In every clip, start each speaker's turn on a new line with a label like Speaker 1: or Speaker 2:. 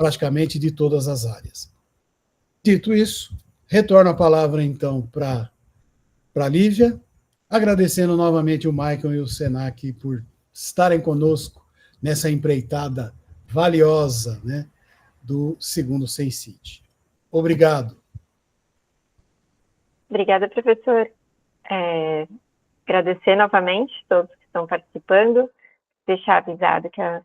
Speaker 1: praticamente de todas as áreas. Dito isso, retorno a palavra, então, para a Lívia, agradecendo novamente o Maicon e o Senac por estarem conosco nessa empreitada valiosa, né, do segundo Sensite. Obrigado.
Speaker 2: Obrigada, professor. Agradecer novamente a todos que estão participando, deixar avisado que o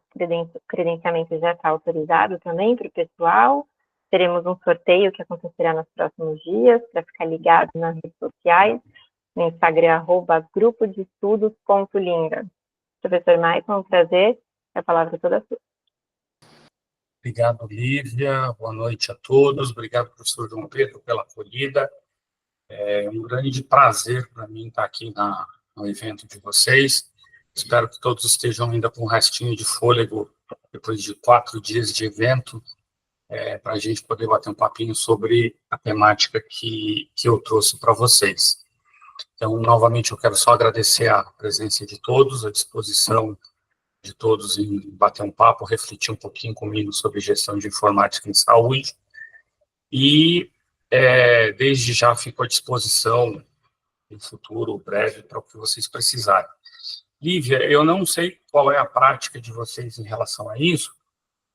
Speaker 2: credenciamento já está autorizado também para o pessoal. Teremos um sorteio que acontecerá nos próximos dias, para ficar ligado nas redes sociais, no Instagram, @grupodeestudos.linda. Professor Maicon, um prazer, a palavra é toda sua.
Speaker 3: Obrigado, Lívia, boa noite a todos, obrigado, professor João Pedro, pela acolhida. É um grande prazer para mim estar aqui no evento de vocês. Espero que todos estejam ainda com um restinho de fôlego depois de 4 dias de evento, para a gente poder bater um papinho sobre a temática que eu trouxe para vocês. Então, novamente, eu quero só agradecer a presença de todos, a disposição de todos em bater um papo, refletir um pouquinho comigo sobre gestão de informática em saúde. E, desde já, fico à disposição no futuro breve para o que vocês precisarem. Lívia, eu não sei qual é a prática de vocês em relação a isso,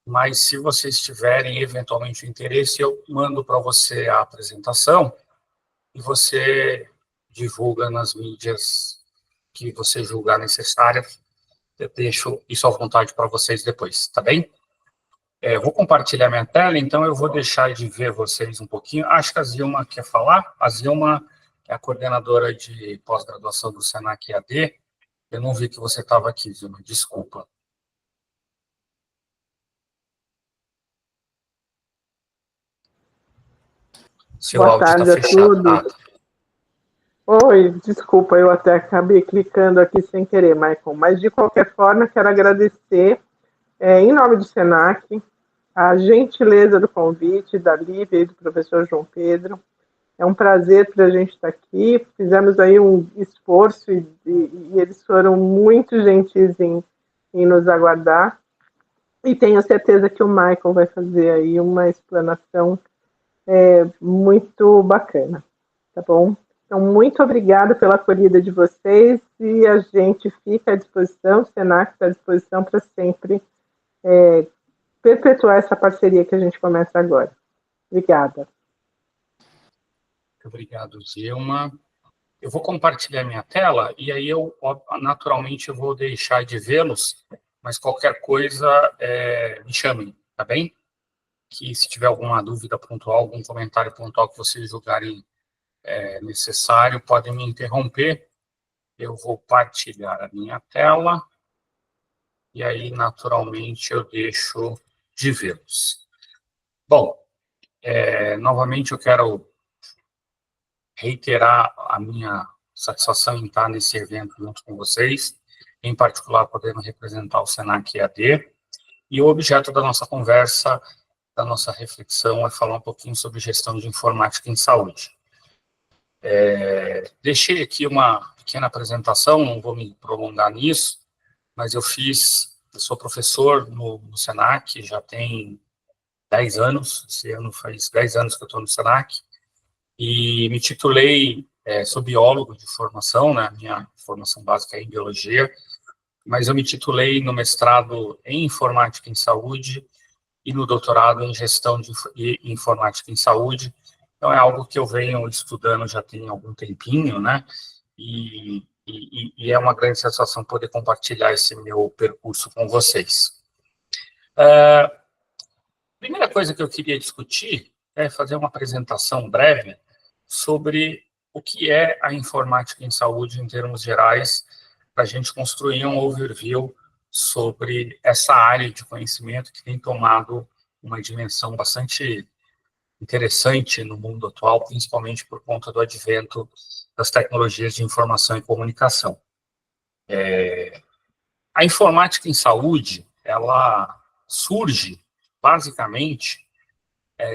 Speaker 3: mas se vocês tiverem eventualmente interesse, eu mando para você a apresentação e você divulga nas mídias que você julgar necessárias. Eu deixo isso à vontade para vocês depois, tá bem? Eu vou compartilhar minha tela, então eu vou deixar de ver vocês um pouquinho. Acho que a Zilma quer falar. A Zilma é a coordenadora de pós-graduação do Senac EAD. Eu não vi que você estava aqui, Zilma, desculpa. Seu
Speaker 4: Boa
Speaker 3: áudio
Speaker 4: tarde
Speaker 3: está fechado.
Speaker 4: a todos. Oi, desculpa, eu até acabei clicando aqui sem querer, Maicon, mas de qualquer forma quero agradecer, em nome do Senac, a gentileza do convite da Lívia e do professor João Pedro. É um prazer para a gente estar aqui, fizemos aí um esforço e eles foram muito gentis em nos aguardar, e tenho certeza que o Maicon vai fazer aí uma explanação muito bacana, tá bom? Então, muito obrigada pela acolhida de vocês e a gente fica à disposição, o Senac está à disposição para sempre perpetuar essa parceria que a gente começa agora. Obrigada.
Speaker 3: Muito obrigado, Zilma. Eu vou compartilhar minha tela e aí naturalmente, eu vou deixar de vê-los, mas qualquer coisa, me chamem, tá bem? Que se tiver alguma dúvida pontual, algum comentário pontual que vocês julgarem necessário, podem me interromper. Eu vou partilhar a minha tela e aí, naturalmente, eu deixo de vê-los. Bom, novamente eu quero reiterar a minha satisfação em estar nesse evento junto com vocês, em particular podendo representar o Senac EAD, e o objeto da nossa conversa, da nossa reflexão, é falar um pouquinho sobre gestão de informática em saúde. Deixei aqui uma pequena apresentação, não vou me prolongar nisso, mas eu sou professor no Senac, já tem 10 anos, esse ano faz 10 anos que eu estou no Senac, e me titulei, sou biólogo de formação, né, minha formação básica é em biologia, mas eu me titulei no mestrado em informática em saúde e no doutorado em gestão de informática em saúde. Então, é algo que eu venho estudando já tem algum tempinho, né? E é uma grande satisfação poder compartilhar esse meu percurso com vocês. A primeira coisa que eu queria discutir é fazer uma apresentação breve sobre o que é a informática em saúde em termos gerais, para a gente construir um overview sobre essa área de conhecimento que tem tomado uma dimensão bastante interessante no mundo atual, principalmente por conta do advento das tecnologias de informação e comunicação. A informática em saúde, ela surge, basicamente,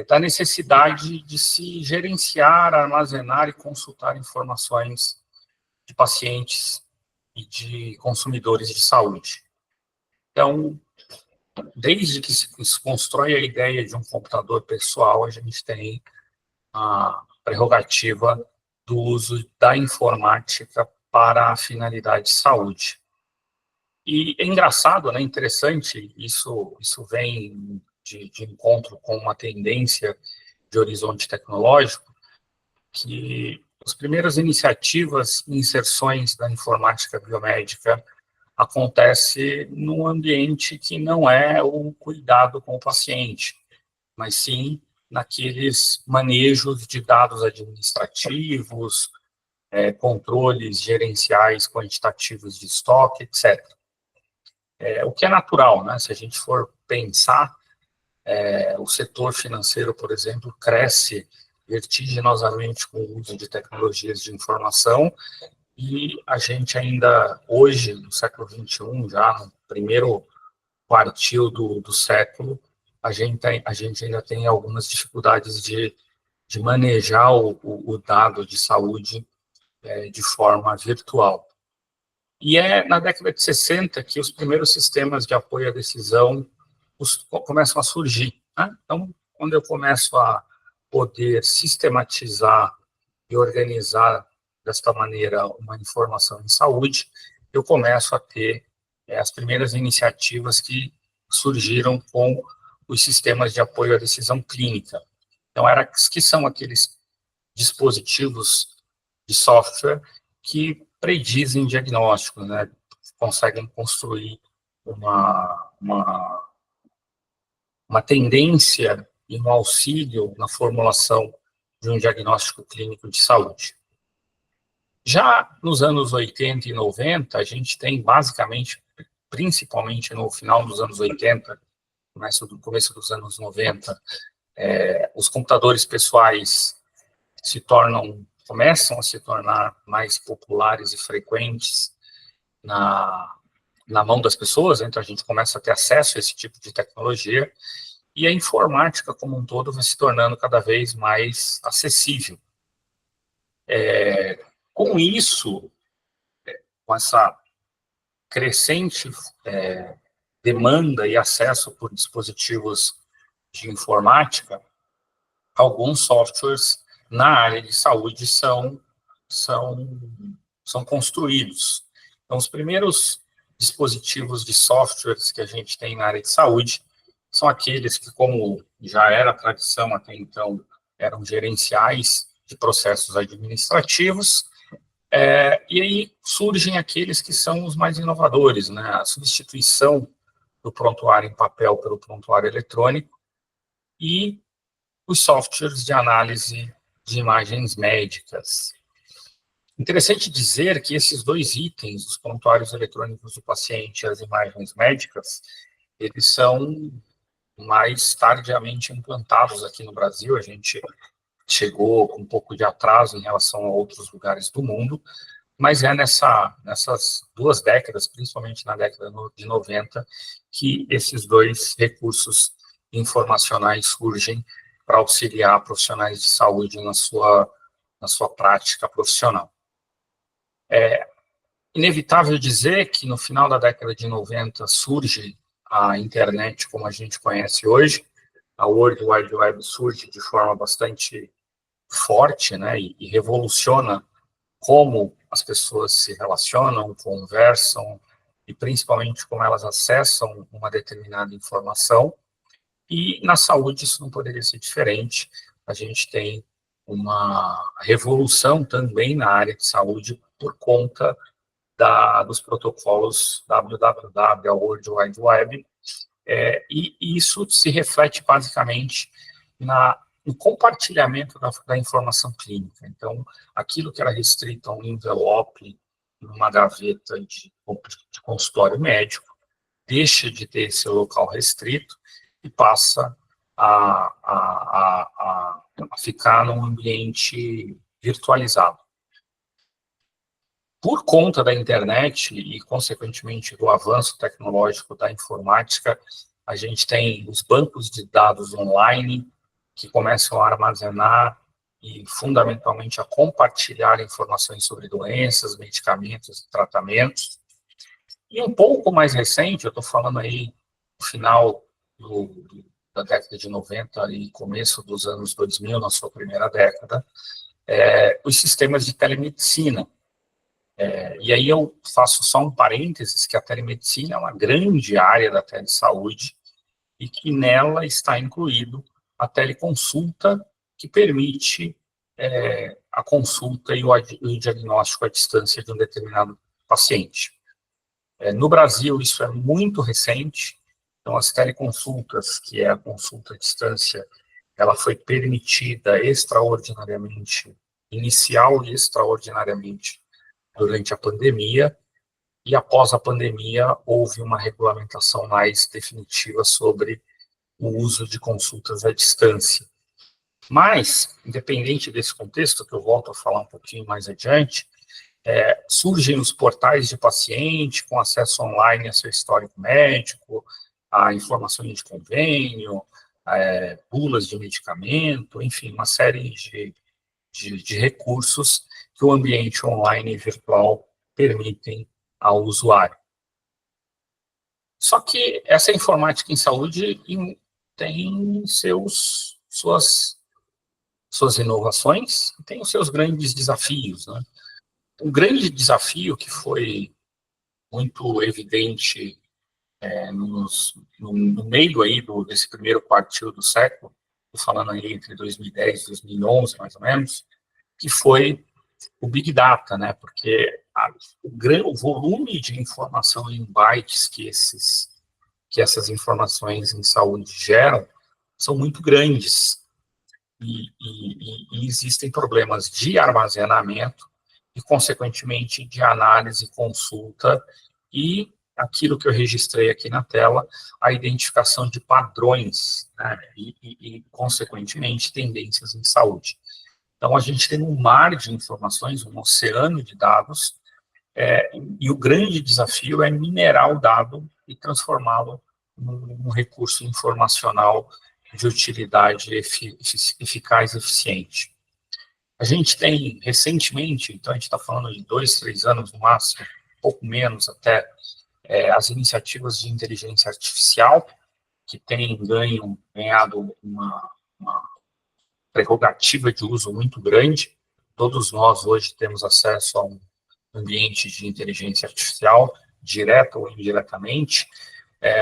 Speaker 3: da necessidade de se gerenciar, armazenar e consultar informações de pacientes e de consumidores de saúde. Então, desde que se constrói a ideia de um computador pessoal, a gente tem a prerrogativa do uso da informática para a finalidade de saúde. E é engraçado, né, interessante, isso vem de encontro com uma tendência de horizonte tecnológico, que as primeiras iniciativas e inserções da informática biomédica acontece num ambiente que não é o cuidado com o paciente, mas sim naqueles manejos de dados administrativos, controles gerenciais quantitativos de estoque, etc. O que é natural, né? Se a gente for pensar, o setor financeiro, por exemplo, cresce vertiginosamente com o uso de tecnologias de informação, e a gente ainda, hoje, no século XXI, já no primeiro quartil do século, a gente ainda tem algumas dificuldades de manejar o dado de saúde de forma virtual. E é na década de 60 que os primeiros sistemas de apoio à decisão começam a surgir, né? Então, quando eu começo a poder sistematizar e organizar desta maneira uma informação em saúde, eu começo a ter as primeiras iniciativas que surgiram com os sistemas de apoio à decisão clínica. Então, que são aqueles dispositivos de software que predizem diagnósticos, né? Conseguem construir uma tendência e um auxílio na formulação de um diagnóstico clínico de saúde. Já nos anos 80 e 90, a gente tem basicamente, principalmente no final dos anos 80, começo dos anos 90, os computadores pessoais começam a se tornar mais populares e frequentes na mão das pessoas, então a gente começa a ter acesso a esse tipo de tecnologia, e a informática como um todo vai se tornando cada vez mais acessível. Com isso, com essa crescente demanda e acesso por dispositivos de informática, alguns softwares na área de saúde são construídos. Então, os primeiros dispositivos de softwares que a gente tem na área de saúde são aqueles que, como já era tradição até então, eram gerenciais de processos administrativos, e aí surgem aqueles que são os mais inovadores, né? A substituição do prontuário em papel pelo prontuário eletrônico e os softwares de análise de imagens médicas. Interessante dizer que esses dois itens, os prontuários eletrônicos do paciente e as imagens médicas, eles são mais tardiamente implantados aqui no Brasil. A gente chegou com um pouco de atraso em relação a outros lugares do mundo, mas nessas 2 décadas, principalmente na década de 90, que esses dois recursos informacionais surgem para auxiliar profissionais de saúde na sua prática profissional. É inevitável dizer que no final da década de 90 surge a internet como a gente conhece hoje, a World Wide Web surge de forma bastante forte, né, e revoluciona como as pessoas se relacionam, conversam, e principalmente como elas acessam uma determinada informação. E na saúde isso não poderia ser diferente. A gente tem uma revolução também na área de saúde por conta dos protocolos WWW, a World Wide Web, e isso se reflete basicamente no compartilhamento da informação clínica. Então, aquilo que era restrito a um envelope, numa gaveta de consultório médico, deixa de ter esse local restrito e passa a ficar num ambiente virtualizado. Por conta da internet e, consequentemente, do avanço tecnológico da informática, a gente tem os bancos de dados online que começam a armazenar e, fundamentalmente, a compartilhar informações sobre doenças, medicamentos e tratamentos. E um pouco mais recente, eu estou falando aí no final da década de 90 e começo dos anos 2000, na sua primeira década, os sistemas de telemedicina. E aí eu faço só um parênteses, que a telemedicina é uma grande área da telesaúde e que nela está incluído a teleconsulta, que permite a consulta e o diagnóstico à distância de um determinado paciente. No Brasil, isso é muito recente. Então, as teleconsultas, que é a consulta à distância, ela foi permitida extraordinariamente, inicial e extraordinariamente, durante a pandemia, e após a pandemia houve uma regulamentação mais definitiva sobre o uso de consultas à distância. Mas, independente desse contexto, que eu volto a falar um pouquinho mais adiante, surgem os portais de paciente com acesso online a seu histórico médico, a informações de convênio, bulas de medicamento, enfim, uma série de recursos que o ambiente online e virtual permitem ao usuário. Só que essa informática em saúde tem suas inovações, tem os seus grandes desafios, né? Um grande desafio que foi muito evidente no meio aí desse primeiro quartil do século, estou falando aí entre 2010 e 2011, mais ou menos, que foi o Big Data, né? Porque o volume de informação em bytes que essas informações em saúde geram são muito grandes. E existem problemas de armazenamento e, consequentemente, de análise, consulta e aquilo que eu registrei aqui na tela, a identificação de padrões, né, e, consequentemente, tendências em saúde. Então, a gente tem um mar de informações, um oceano de dados, e o grande desafio é minerar o dado e transformá-lo num recurso informacional de utilidade eficaz e eficiente. A gente tem, recentemente, então a gente está falando de 2, 3 anos no máximo, pouco menos até, as iniciativas de inteligência artificial, que têm ganhado uma prerrogativa de uso muito grande. Todos nós hoje temos acesso a um ambiente de inteligência artificial, direta ou indiretamente,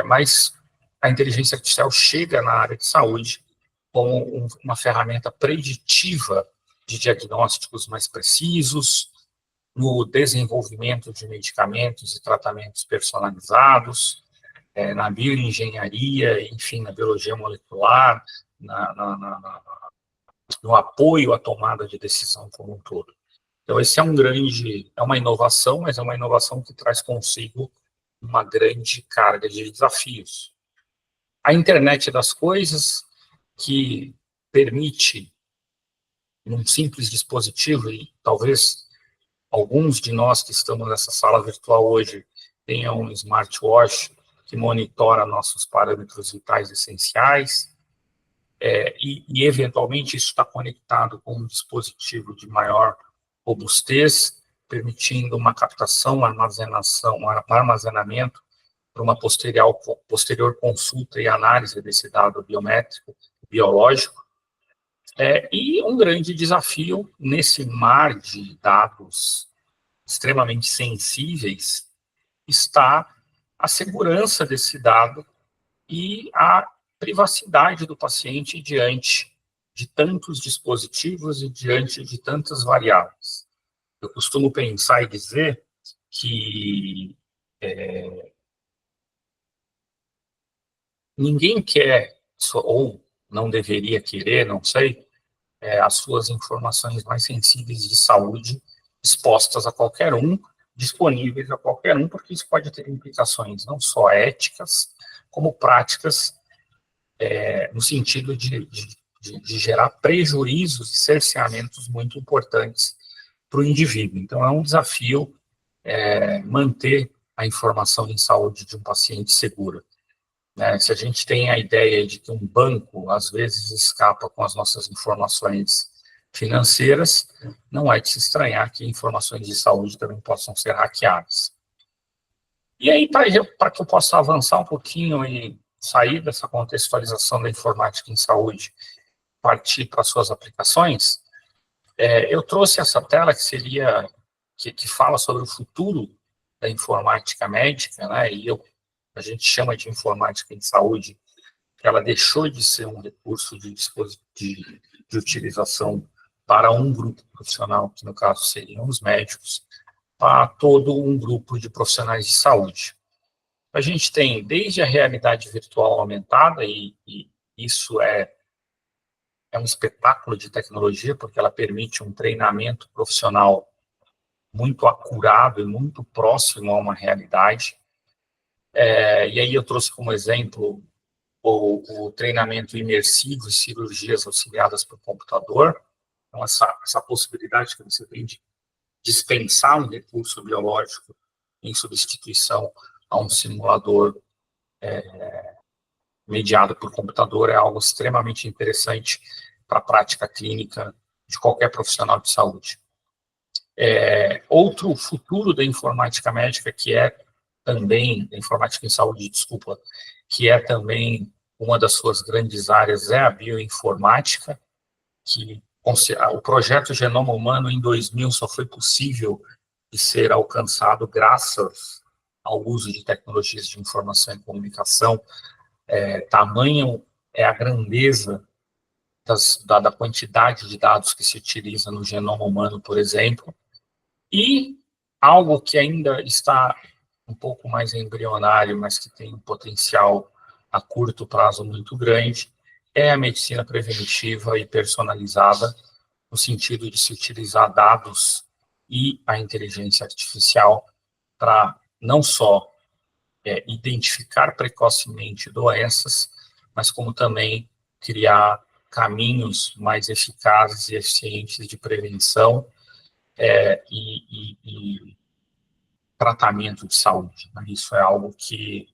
Speaker 3: mas a inteligência artificial chega na área de saúde como uma ferramenta preditiva de diagnósticos mais precisos, no desenvolvimento de medicamentos e tratamentos personalizados, na bioengenharia, enfim, na biologia molecular, no apoio à tomada de decisão como um todo. Então, esse é uma inovação, mas é uma inovação que traz consigo uma grande carga de desafios. A internet das coisas, que permite, num simples dispositivo, e talvez alguns de nós que estamos nessa sala virtual hoje tenham um smartwatch que monitora nossos parâmetros vitais essenciais, e eventualmente isso está conectado com um dispositivo de maior robustez, permitindo uma captação, armazenamento para uma posterior consulta e análise desse dado biométrico, biológico. E um grande desafio nesse mar de dados extremamente sensíveis está a segurança desse dado e a privacidade do paciente diante de tantos dispositivos e diante de tantas variáveis. Eu costumo pensar e dizer que ninguém quer, ou não deveria querer, não sei, as suas informações mais sensíveis de saúde expostas a qualquer um, disponíveis a qualquer um, porque isso pode ter implicações não só éticas, como práticas, no sentido de gerar prejuízos e cerceamentos muito importantes para o indivíduo. Então, é um desafio manter a informação em saúde de um paciente segura. Se a gente tem a ideia de que um banco, às vezes, escapa com as nossas informações financeiras, não é de se estranhar que informações de saúde também possam ser hackeadas. E aí, para que eu possa avançar um pouquinho e sair dessa contextualização da informática em saúde, partir para suas aplicações, eu trouxe essa tela que fala sobre o futuro da informática médica, né? E a gente chama de informática em saúde, que ela deixou de ser um recurso de utilização para um grupo profissional, que no caso seriam os médicos, para todo um grupo de profissionais de saúde. A gente tem desde a realidade virtual aumentada, e isso é um espetáculo de tecnologia, porque ela permite um treinamento profissional muito acurado e muito próximo a uma realidade. E aí eu trouxe como exemplo o treinamento imersivo e cirurgias auxiliadas por computador. Então, essa possibilidade que você tem de dispensar um recurso biológico em substituição a um simulador mediado por computador é algo extremamente interessante para a prática clínica de qualquer profissional de saúde. Outro futuro da informática médica, que é também, da informática em saúde, desculpa, que é também uma das suas grandes áreas, é a bioinformática, que o projeto Genoma Humano em 2000 só foi possível de ser alcançado graças ao uso de tecnologias de informação e comunicação. Tamanho é a grandeza da quantidade de dados que se utiliza no genoma humano, por exemplo, e algo que ainda está um pouco mais embrionário, mas que tem um potencial a curto prazo muito grande, é a medicina preventiva e personalizada, no sentido de se utilizar dados e a inteligência artificial para não só identificar precocemente doenças, mas como também criar caminhos mais eficazes e eficientes de prevenção e tratamento de saúde. Isso é algo que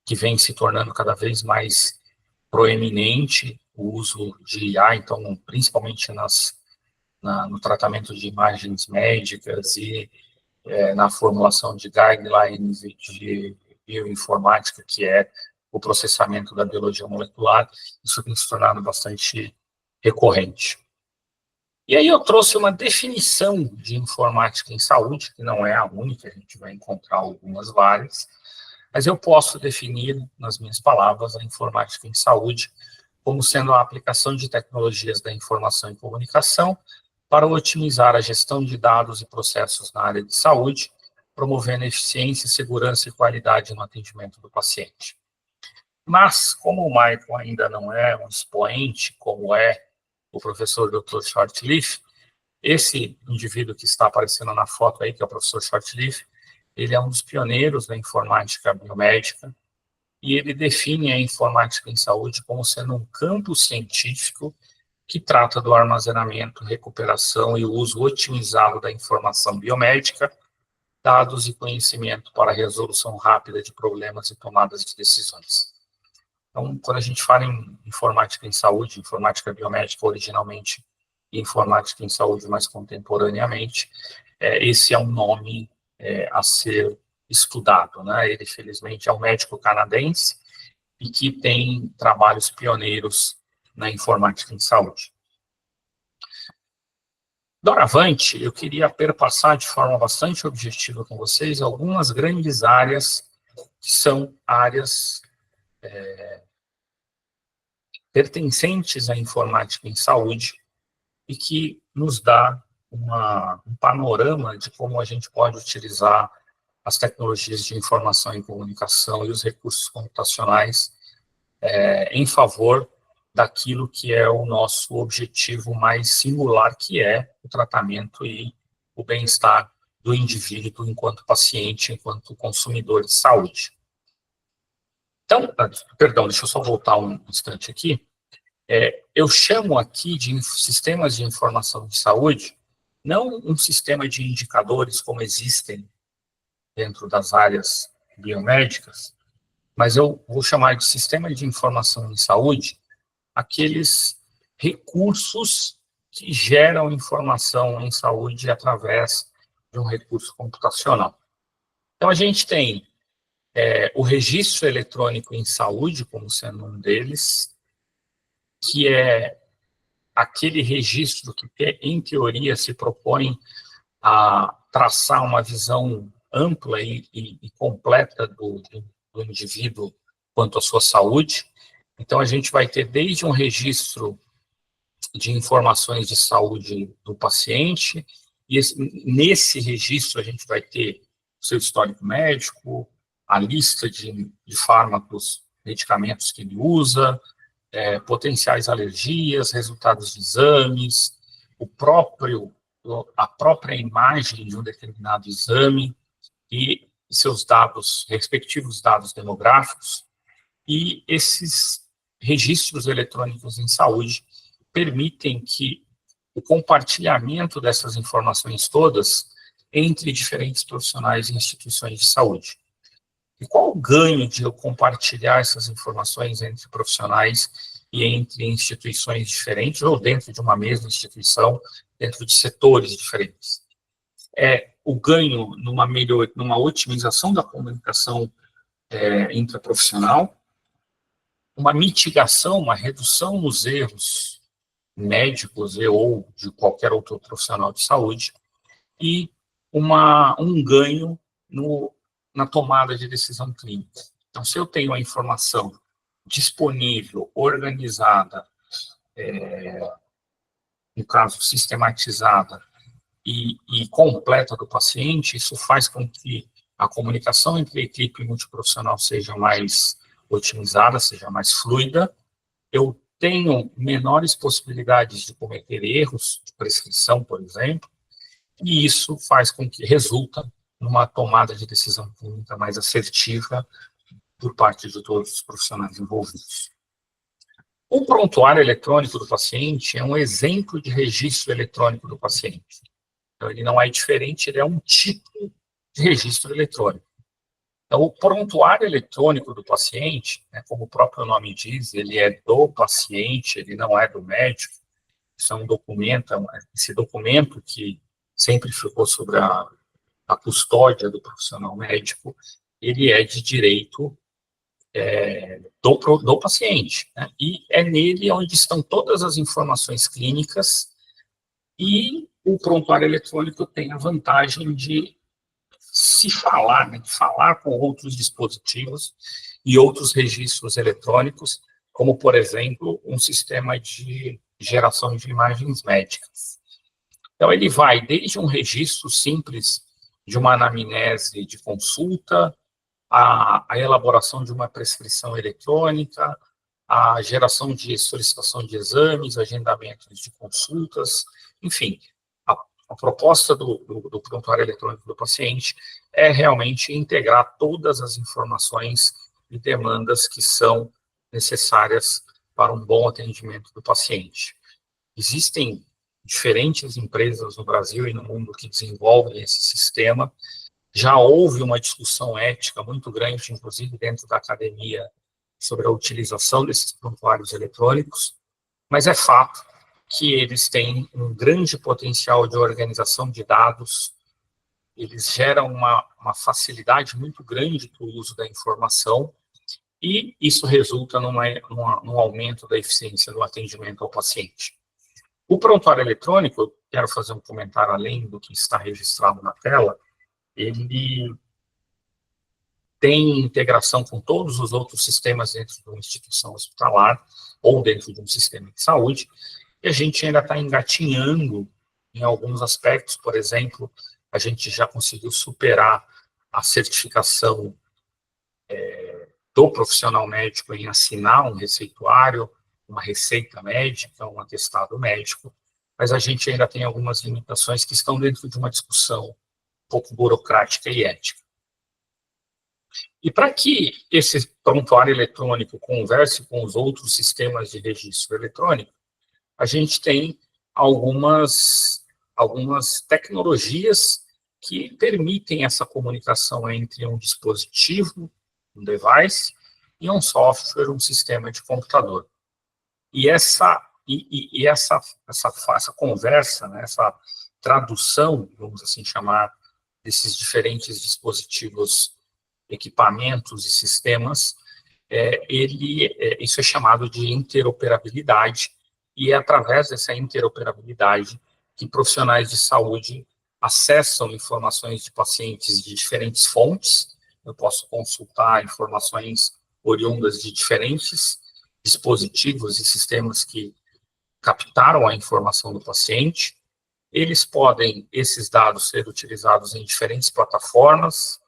Speaker 3: vem se tornando cada vez mais proeminente, o uso de IA, então, principalmente no tratamento de imagens médicas e na formulação de guidelines de bioinformática, que é o processamento da biologia molecular. Isso tem se tornado bastante recorrente. E aí eu trouxe uma definição de informática em saúde, que não é a única, a gente vai encontrar algumas várias, mas eu posso definir, nas minhas palavras, a informática em saúde como sendo a aplicação de tecnologias da informação e comunicação para otimizar a gestão de dados e processos na área de saúde, promovendo eficiência, segurança e qualidade no atendimento do paciente. Mas, como o Michael ainda não é um expoente, como é o professor Dr. Shortleaf, esse indivíduo que está aparecendo na foto aí, que é o professor Shortleaf, ele é um dos pioneiros da informática biomédica, e ele define a informática em saúde como sendo um campo científico que trata do armazenamento, recuperação e uso otimizado da informação biomédica, dados e conhecimento para a resolução rápida de problemas e tomadas de decisões. Então, quando a gente fala em informática em saúde, informática biomédica originalmente e informática em saúde mais contemporaneamente, esse é um nome a ser estudado, né? Ele, felizmente, é um médico canadense e que tem trabalhos pioneiros na informática em saúde. Doravante, eu queria perpassar de forma bastante objetiva com vocês algumas grandes áreas que são áreas pertencentes à informática em saúde e que nos dá um panorama de como a gente pode utilizar as tecnologias de informação e comunicação e os recursos computacionais em favor daquilo que é o nosso objetivo mais singular, que é o tratamento e o bem-estar do indivíduo enquanto paciente, enquanto consumidor de saúde. Então, perdão, deixa eu só voltar um instante aqui. Eu chamo aqui de sistemas de informação de saúde, não um sistema de indicadores como existem dentro das áreas biomédicas, mas eu vou chamar de sistema de informação em saúde aqueles recursos que geram informação em saúde através de um recurso computacional. Então, a gente tem o registro eletrônico em saúde, como sendo um deles, que é aquele registro que, em teoria, se propõe a traçar uma visão ampla e completa do indivíduo quanto à sua saúde. Então, a gente vai ter desde um registro de informações de saúde do paciente, e nesse registro a gente vai ter o seu histórico médico, a lista de fármacos, medicamentos que ele usa, potenciais alergias, resultados de exames, a própria imagem de um determinado exame e seus dados, respectivos dados demográficos, e esses registros eletrônicos em saúde permitem que o compartilhamento dessas informações todas entre diferentes profissionais e instituições de saúde. E qual o ganho de eu compartilhar essas informações entre profissionais e entre instituições diferentes, ou dentro de uma mesma instituição, dentro de setores diferentes? O ganho numa otimização da comunicação intraprofissional, uma mitigação, uma redução nos erros médicos ou de qualquer outro profissional de saúde, e um ganho na tomada de decisão clínica. Então, se eu tenho a informação disponível, organizada, no caso, sistematizada e completa do paciente, isso faz com que a comunicação entre a equipe multiprofissional seja mais otimizada, seja mais fluida. Eu tenho menores possibilidades de cometer erros de prescrição, por exemplo, e isso faz com que resulta numa tomada de decisão clínica mais assertiva por parte de todos os profissionais envolvidos. O prontuário eletrônico do paciente é um exemplo de registro eletrônico do paciente. Então, ele não é diferente, ele é um tipo de registro eletrônico. Então, o prontuário eletrônico do paciente, como o próprio nome diz, ele é do paciente, ele não é do médico. Isso é um documento, esse documento que sempre ficou sobre a custódia do profissional médico, ele é de direito do paciente, né? E é nele onde estão todas as informações clínicas, e o prontuário eletrônico tem a vantagem de se falar, de falar com outros dispositivos e outros registros eletrônicos, como, por exemplo, um sistema de geração de imagens médicas. Então, ele vai desde um registro simples de uma anamnese de consulta, a elaboração de uma prescrição eletrônica, a geração de solicitação de exames, agendamentos de consultas, enfim, a proposta do prontuário eletrônico do paciente é realmente integrar todas as informações e demandas que são necessárias para um bom atendimento do paciente. Existem diferentes empresas no Brasil e no mundo que desenvolvem esse sistema. Já houve uma discussão ética muito grande, inclusive dentro da academia, sobre a utilização desses prontuários eletrônicos, mas é fato que eles têm um grande potencial de organização de dados, eles geram uma facilidade muito grande para o uso da informação, e isso resulta num aumento da eficiência do atendimento ao paciente. O prontuário eletrônico, eu quero fazer um comentário além do que está registrado na tela, ele tem integração com todos os outros sistemas dentro de uma instituição hospitalar ou dentro de um sistema de saúde, e a gente ainda está engatinhando em alguns aspectos. Por exemplo, a gente já conseguiu superar a certificação do profissional médico em assinar um receituário, uma receita médica, um atestado médico, mas a gente ainda tem algumas limitações que estão dentro de uma discussão um pouco burocrática e ética. E para que esse prontuário eletrônico converse com os outros sistemas de registro eletrônico, a gente tem algumas tecnologias que permitem essa comunicação entre um dispositivo, um device, e um software, um sistema de computador. E essa conversa, né, essa tradução, vamos assim chamar, desses diferentes dispositivos equipamentos e sistemas, isso é chamado de interoperabilidade, e é através dessa interoperabilidade que profissionais de saúde acessam informações de pacientes de diferentes fontes. Eu posso consultar informações oriundas de diferentes dispositivos e sistemas que captaram a informação do paciente. Esses dados ser utilizados em diferentes plataformas.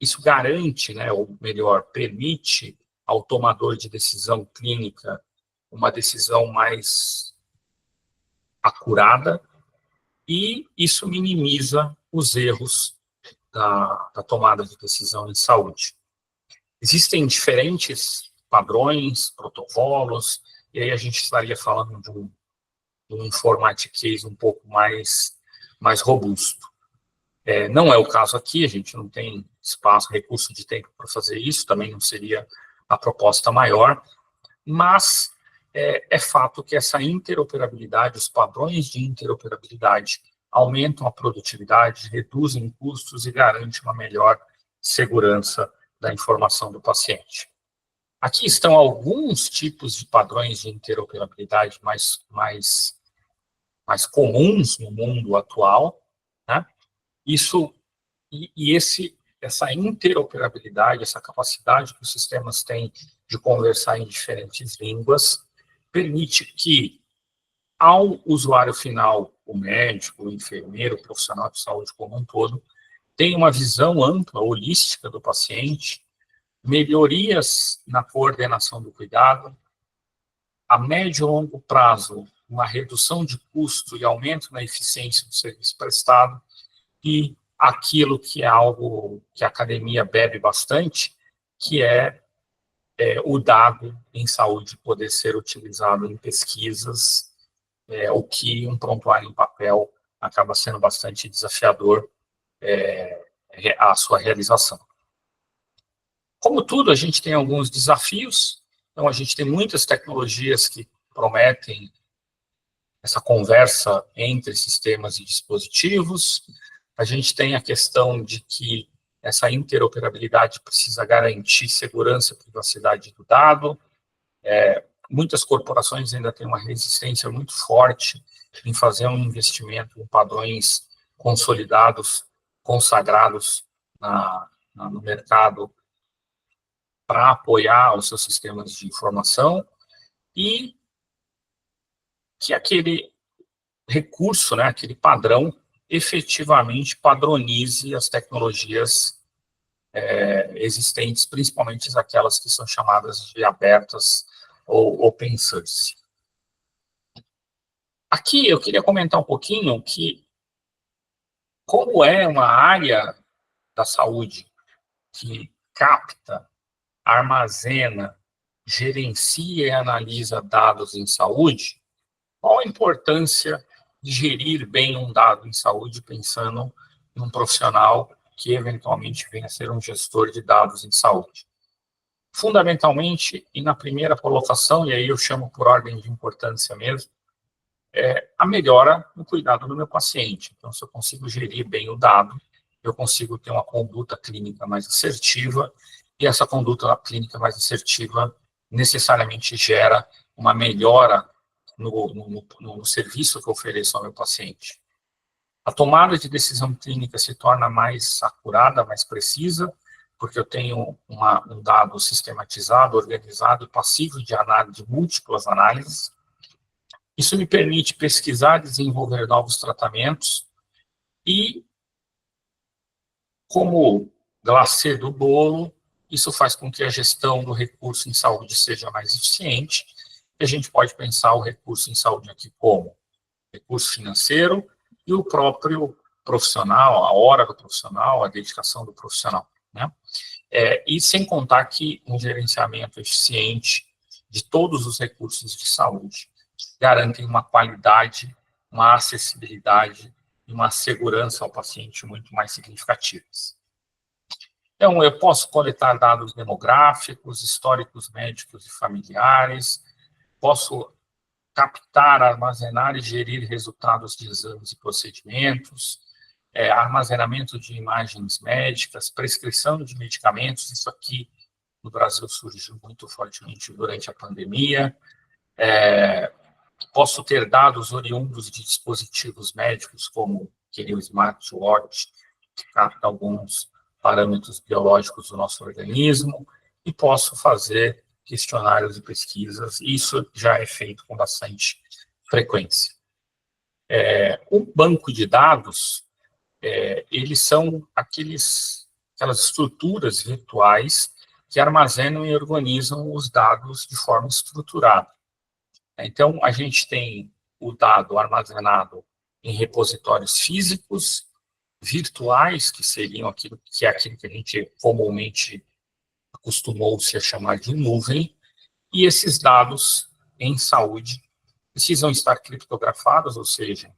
Speaker 3: Isso garante, né, ou melhor, permite ao tomador de decisão clínica uma decisão mais acurada, e isso minimiza os erros da tomada de decisão em saúde. Existem diferentes padrões, protocolos, e aí a gente estaria falando de um informatics um pouco mais robusto. Não é o caso aqui, a gente não tem espaço, recurso de tempo para fazer isso, também não seria a proposta maior, mas é fato que essa interoperabilidade, os padrões de interoperabilidade aumentam a produtividade, reduzem custos e garantem uma melhor segurança da informação do paciente. Aqui estão alguns tipos de padrões de interoperabilidade mais comuns no mundo atual, né? Essa interoperabilidade, essa capacidade que os sistemas têm de conversar em diferentes línguas, permite que, ao usuário final, o médico, o enfermeiro, o profissional de saúde como um todo, tenha uma visão ampla, holística do paciente, melhorias na coordenação do cuidado, a médio e longo prazo, uma redução de custo e aumento na eficiência do serviço prestado, e aquilo que é algo que a academia bebe bastante, que é o dado em saúde poder ser utilizado em pesquisas, o que um prontuário em papel acaba sendo bastante desafiador a sua realização. Como tudo, a gente tem alguns desafios, então a gente tem muitas tecnologias que prometem essa conversa entre sistemas e dispositivos. A gente tem a questão de que essa interoperabilidade precisa garantir segurança e privacidade do dado. Muitas corporações ainda têm uma resistência muito forte em fazer um investimento em padrões consolidados, consagrados no mercado para apoiar os seus sistemas de informação, e que aquele recurso, né, aquele padrão, efetivamente padronize as tecnologias existentes, principalmente aquelas que são chamadas de abertas ou open source. Aqui eu queria comentar um pouquinho que, como é uma área da saúde que capta, armazena, gerencia e analisa dados em saúde, qual a importância de gerir bem um dado em saúde, pensando em um profissional que eventualmente venha a ser um gestor de dados em saúde? Fundamentalmente, e na primeira colocação, e aí eu chamo por ordem de importância mesmo, a melhora no cuidado do meu paciente. Então, se eu consigo gerir bem o dado, eu consigo ter uma conduta clínica mais assertiva, e essa conduta clínica mais assertiva necessariamente gera uma melhora no serviço que eu ofereço ao meu paciente. A tomada de decisão clínica se torna mais acurada, mais precisa, porque eu tenho um dado sistematizado, organizado e passível de análise, de múltiplas análises. Isso me permite pesquisar, desenvolver novos tratamentos e, como glacê do bolo, isso faz com que a gestão do recurso em saúde seja mais eficiente. E a gente pode pensar o recurso em saúde aqui como recurso financeiro e o próprio profissional, a hora do profissional, a dedicação do profissional, né? E sem contar que um gerenciamento eficiente de todos os recursos de saúde garantem uma qualidade, uma acessibilidade e uma segurança ao paciente muito mais significativas. Então, eu posso coletar dados demográficos, históricos médicos e familiares, posso captar, armazenar e gerir resultados de exames e procedimentos, armazenamento de imagens médicas, prescrição de medicamentos. Isso aqui no Brasil surgiu muito fortemente durante a pandemia. Posso ter dados oriundos de dispositivos médicos, como aquele smartwatch, que capta alguns parâmetros biológicos do nosso organismo, e posso fazer questionários de pesquisas. Isso já é feito com bastante frequência. O banco de dados, eles são aquelas estruturas virtuais que armazenam e organizam os dados de forma estruturada. Então, a gente tem o dado armazenado em repositórios físicos, virtuais, que seriam aquilo que a gente comumente acostumou-se a chamar de nuvem, e esses dados em saúde precisam estar criptografados, ou seja,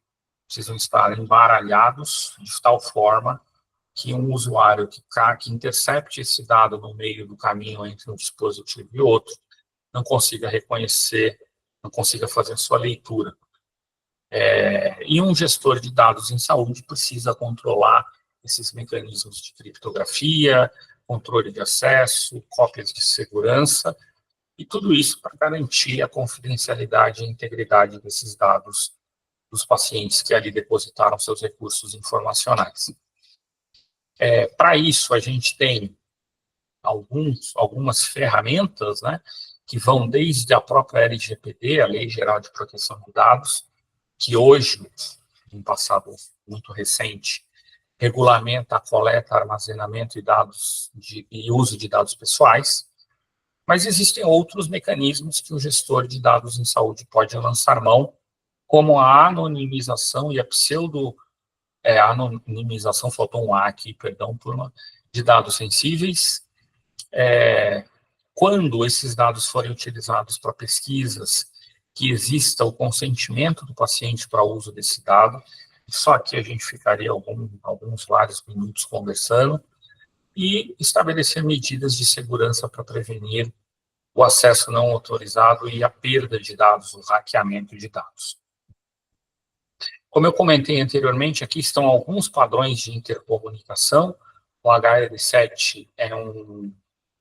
Speaker 3: precisam estar embaralhados de tal forma que um usuário que intercepte esse dado no meio do caminho entre um dispositivo e outro não consiga reconhecer, não consiga fazer sua leitura. E um gestor de dados em saúde precisa controlar esses mecanismos de criptografia, controle de acesso, cópias de segurança, e tudo isso para garantir a confidencialidade e a integridade desses dados dos pacientes que ali depositaram seus recursos informacionais. Para isso, a gente tem algumas ferramentas, né, que vão desde a própria LGPD, a Lei Geral de Proteção de Dados, que hoje, em passado muito recente, regulamenta a coleta, armazenamento e uso de dados pessoais, mas existem outros mecanismos que o gestor de dados em saúde pode lançar mão, como a anonimização e a anonimização, faltou um A aqui, perdão, turma, de dados sensíveis. Quando esses dados forem utilizados para pesquisas, que exista o consentimento do paciente para o uso desse dado, só aqui a gente ficaria vários minutos conversando, e estabelecer medidas de segurança para prevenir o acesso não autorizado e a perda de dados, o hackeamento de dados. Como eu comentei anteriormente, aqui estão alguns padrões de intercomunicação. O HL7 é um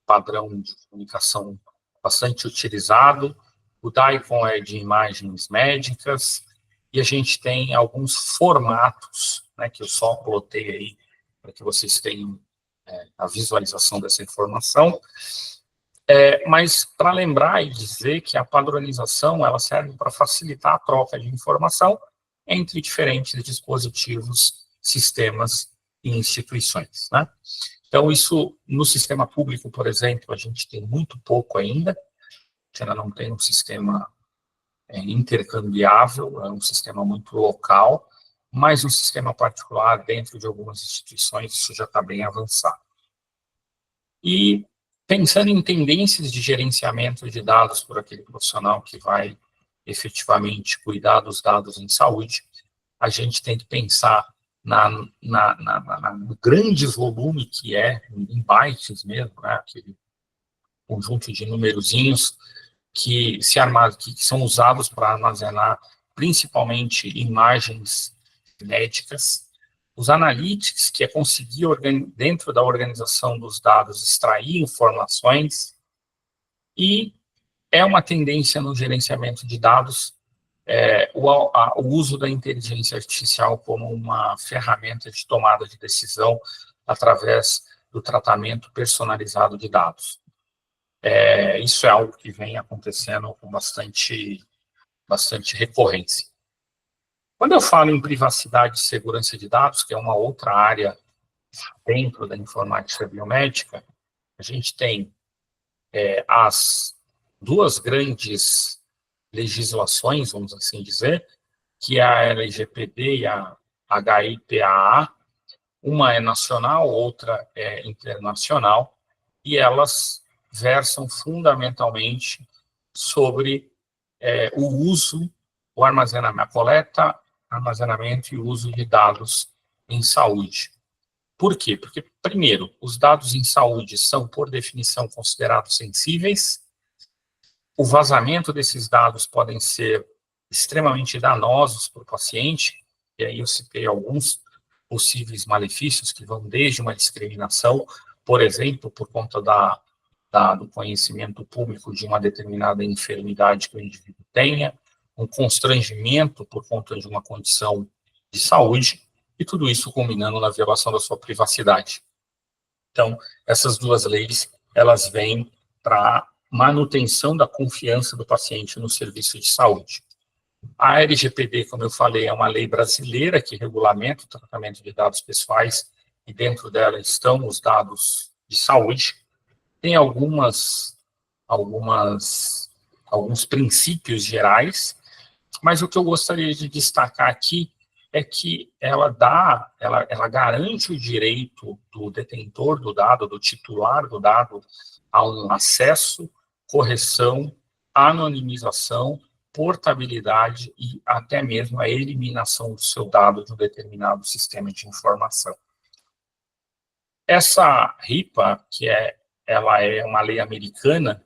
Speaker 3: padrão de comunicação bastante utilizado. O DICOM é de imagens médicas. E a gente tem alguns formatos, né, que eu só plotei aí para que vocês tenham a visualização dessa informação. Mas para lembrar e dizer que a padronização ela serve para facilitar a troca de informação entre diferentes dispositivos, sistemas e instituições, né? Então, isso, no sistema público, por exemplo, a gente tem muito pouco ainda, a gente ainda não tem um sistema intercambiável, é um sistema muito local, mas no sistema particular, dentro de algumas instituições, isso já está bem avançado. E, pensando em tendências de gerenciamento de dados por aquele profissional que vai efetivamente cuidar dos dados em saúde, a gente tem que pensar no grande volume que é, em bytes mesmo, né, aquele conjunto de numerozinhos que são usados para armazenar principalmente imagens médicas, os analytics, que é conseguir, dentro da organização dos dados, extrair informações, e é uma tendência no gerenciamento de dados o uso da inteligência artificial como uma ferramenta de tomada de decisão através do tratamento personalizado de dados. Isso é algo que vem acontecendo com bastante recorrência. Quando eu falo em privacidade e segurança de dados, que é uma outra área dentro da informática biomédica, a gente tem as duas grandes legislações, vamos assim dizer, que é a LGPD e a HIPAA. Uma é nacional, outra é internacional, e elas versam fundamentalmente sobre o uso, o armazenamento, a coleta, armazenamento e uso de dados em saúde. Por quê? Porque, primeiro, os dados em saúde são, por definição, considerados sensíveis. O vazamento desses dados podem ser extremamente danosos para o paciente, e aí eu citei alguns, possíveis malefícios que vão desde uma discriminação, por exemplo, por conta do conhecimento público de uma determinada enfermidade que o indivíduo tenha, um constrangimento por conta de uma condição de saúde, e tudo isso culminando na violação da sua privacidade. Então, essas duas leis, elas vêm para manutenção da confiança do paciente no serviço de saúde. A LGPD, como eu falei, é uma lei brasileira que regulamenta o tratamento de dados pessoais, e dentro dela estão os dados de saúde. Tem alguns princípios gerais, mas o que eu gostaria de destacar aqui é que ela garante o direito do detentor do dado, do titular do dado, a um acesso, correção, anonimização, portabilidade e até mesmo a eliminação do seu dado de um determinado sistema de informação. Essa RIPA, ela é uma lei americana,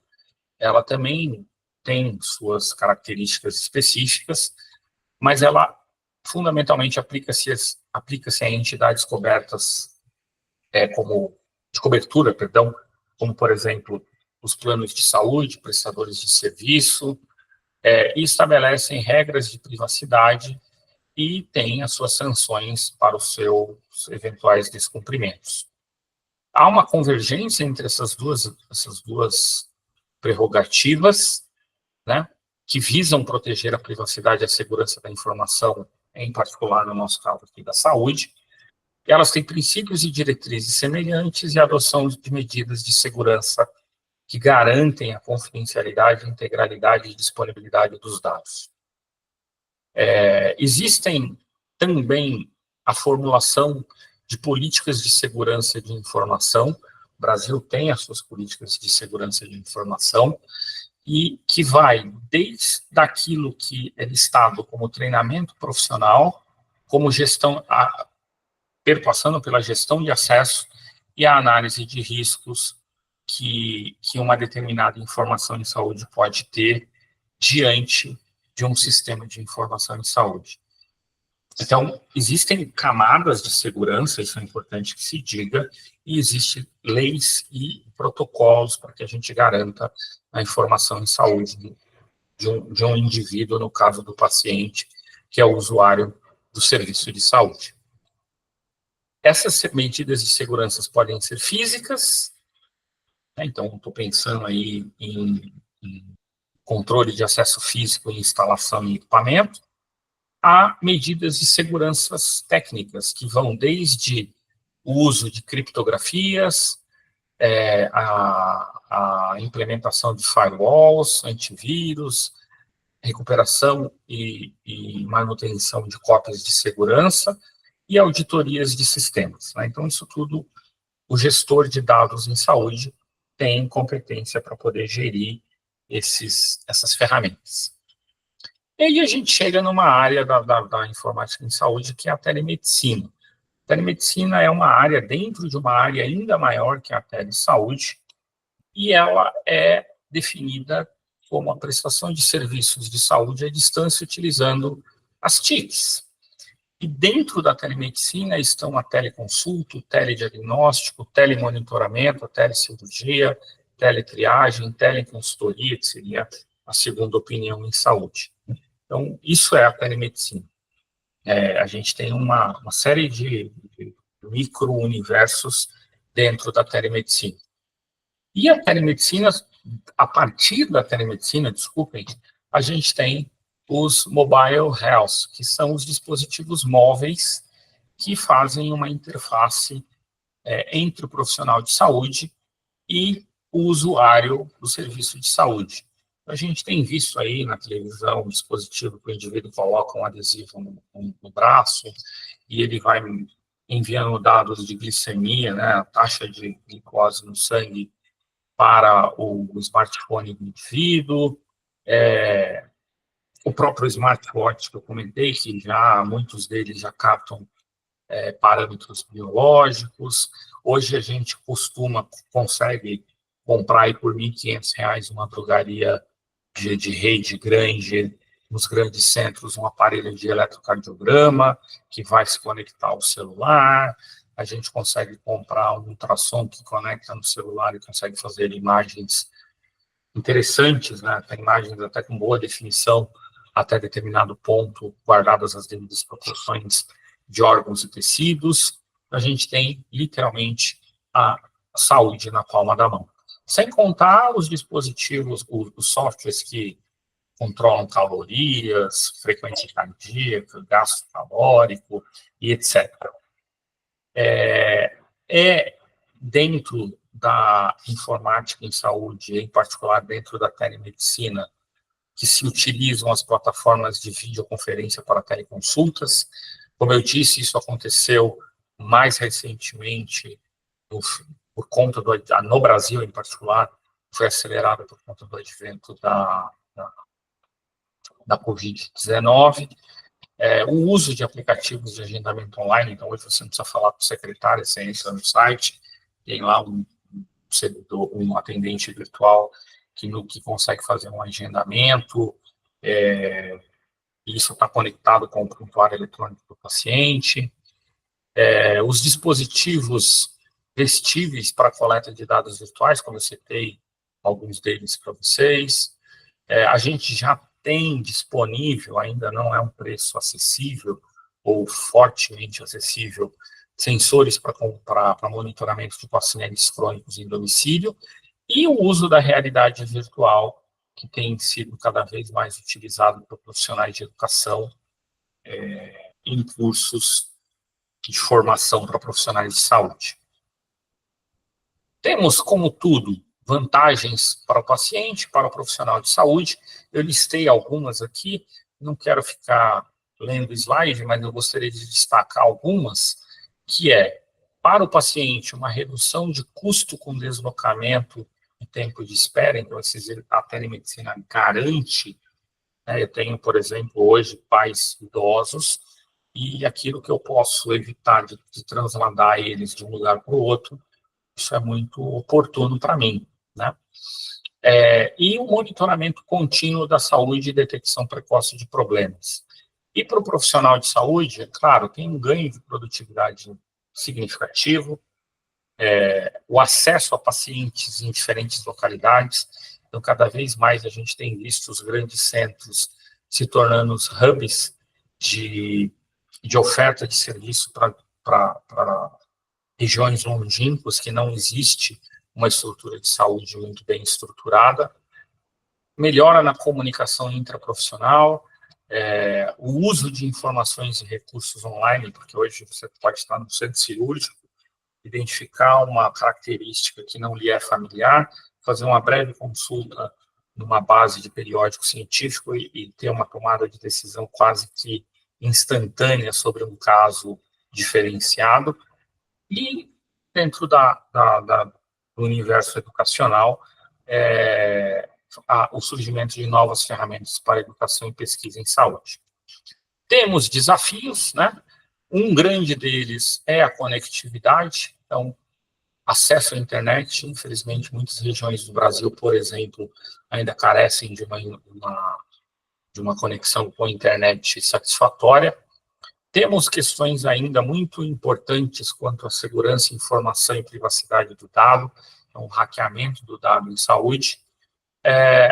Speaker 3: ela também tem suas características específicas, mas ela fundamentalmente aplica-se a entidades cobertas de cobertura, como, por exemplo, os planos de saúde, prestadores de serviço, e estabelecem regras de privacidade e tem as suas sanções para os seus eventuais descumprimentos. Há uma convergência entre essas duas prerrogativas, né, que visam proteger a privacidade e a segurança da informação, em particular no nosso caso aqui da saúde. E elas têm princípios e diretrizes semelhantes e a adoção de medidas de segurança que garantem a confidencialidade, integralidade e disponibilidade dos dados. Existem também a formulação de políticas de segurança de informação. O Brasil tem as suas políticas de segurança de informação, e que vai desde aquilo que é listado como treinamento profissional, como gestão, perpassando pela gestão de acesso e a análise de riscos que uma determinada informação em saúde pode ter diante de um sistema de informação em saúde. Então, existem camadas de segurança, isso é importante que se diga, e existem leis e protocolos para que a gente garanta a informação em saúde de um indivíduo, no caso do paciente, que é o usuário do serviço de saúde. Essas medidas de segurança podem ser físicas, né? Então, estou pensando aí em controle de acesso físico e instalação em equipamento. Há medidas de segurança técnicas, que vão desde o uso de criptografias, a implementação de firewalls, antivírus, recuperação e manutenção de cópias de segurança e auditorias de sistemas, né? Então, isso tudo, o gestor de dados em saúde tem competência para poder gerir essas ferramentas. E aí a gente chega numa área da informática em saúde, que é a telemedicina. A telemedicina é uma área dentro de uma área ainda maior que a telesaúde, e ela é definida como a prestação de serviços de saúde à distância utilizando as TICs. E dentro da telemedicina estão a teleconsulta, o telediagnóstico, o telemonitoramento, a telecirurgia, teletriagem, teleconsultoria, que seria a segunda opinião em saúde. Então, isso é a telemedicina. A gente tem uma série de micro-universos dentro da telemedicina. E a telemedicina, a partir da telemedicina, desculpem, a gente tem os mobile health, que são os dispositivos móveis que fazem uma interface entre o profissional de saúde e o usuário do serviço de saúde. A gente tem visto aí na televisão um dispositivo que o indivíduo coloca um adesivo no braço e ele vai enviando dados de glicemia, né, a taxa de glicose no sangue para o smartphone do indivíduo, o próprio smartwatch que eu comentei, que já muitos deles já captam parâmetros biológicos. Hoje a gente consegue comprar aí por R$ 1.500 uma drogaria de rede grande, nos grandes centros um aparelho de eletrocardiograma que vai se conectar ao celular, a gente consegue comprar um ultrassom que conecta no celular e consegue fazer imagens interessantes, né? Tem imagens até com boa definição, até determinado ponto, guardadas as devidas proporções de órgãos e tecidos. A gente tem, literalmente, a saúde na palma da mão. Sem contar os dispositivos, os softwares que controlam calorias, frequência cardíaca, gasto calórico e etc. Dentro da informática em saúde, em particular dentro da telemedicina, que se utilizam as plataformas de videoconferência para teleconsultas. Como eu disse, isso aconteceu mais recentemente por conta no Brasil, em particular, foi acelerado por conta do advento da Covid-19. O uso de aplicativos de agendamento online, então hoje você não precisa falar com o secretário, você entra no site, tem lá um atendente virtual que consegue fazer um agendamento, isso está conectado com o prontuário eletrônico do paciente. Os dispositivos vestíveis para coleta de dados virtuais, como eu citei alguns deles para vocês. A gente já tem disponível, ainda não é um preço acessível ou fortemente acessível, sensores para comprar para monitoramento de pacientes crônicos em domicílio, e o uso da realidade virtual, que tem sido cada vez mais utilizado por profissionais de educação em cursos de formação para profissionais de saúde. Temos, como tudo, vantagens para o paciente, para o profissional de saúde. Eu listei algumas aqui, não quero ficar lendo slide, mas eu gostaria de destacar algumas, que para o paciente, uma redução de custo com deslocamento e tempo de espera, então a telemedicina garante, eu tenho, por exemplo, hoje, pais idosos, e aquilo que eu posso evitar de transladar eles de um lugar para o outro, isso é muito oportuno para mim, né? E o monitoramento contínuo da saúde e detecção precoce de problemas. E para o profissional de saúde, claro, tem um ganho de produtividade significativo, o acesso a pacientes em diferentes localidades. Então, cada vez mais a gente tem visto os grandes centros se tornando os hubs de oferta de serviço para regiões longínquas, que não existe uma estrutura de saúde muito bem estruturada. Melhora na comunicação intraprofissional, o uso de informações e recursos online, porque hoje você pode estar no centro cirúrgico, identificar uma característica que não lhe é familiar, fazer uma breve consulta numa base de periódico científico e ter uma tomada de decisão quase que instantânea sobre um caso diferenciado. E dentro do universo educacional, o surgimento de novas ferramentas para educação e pesquisa em saúde. Temos desafios, né? Um grande deles é a conectividade, então, acesso à internet. Infelizmente, muitas regiões do Brasil, por exemplo, ainda carecem de uma conexão com a internet satisfatória. Temos questões ainda muito importantes quanto à segurança, informação e privacidade do dado, então, o hackeamento do dado em saúde,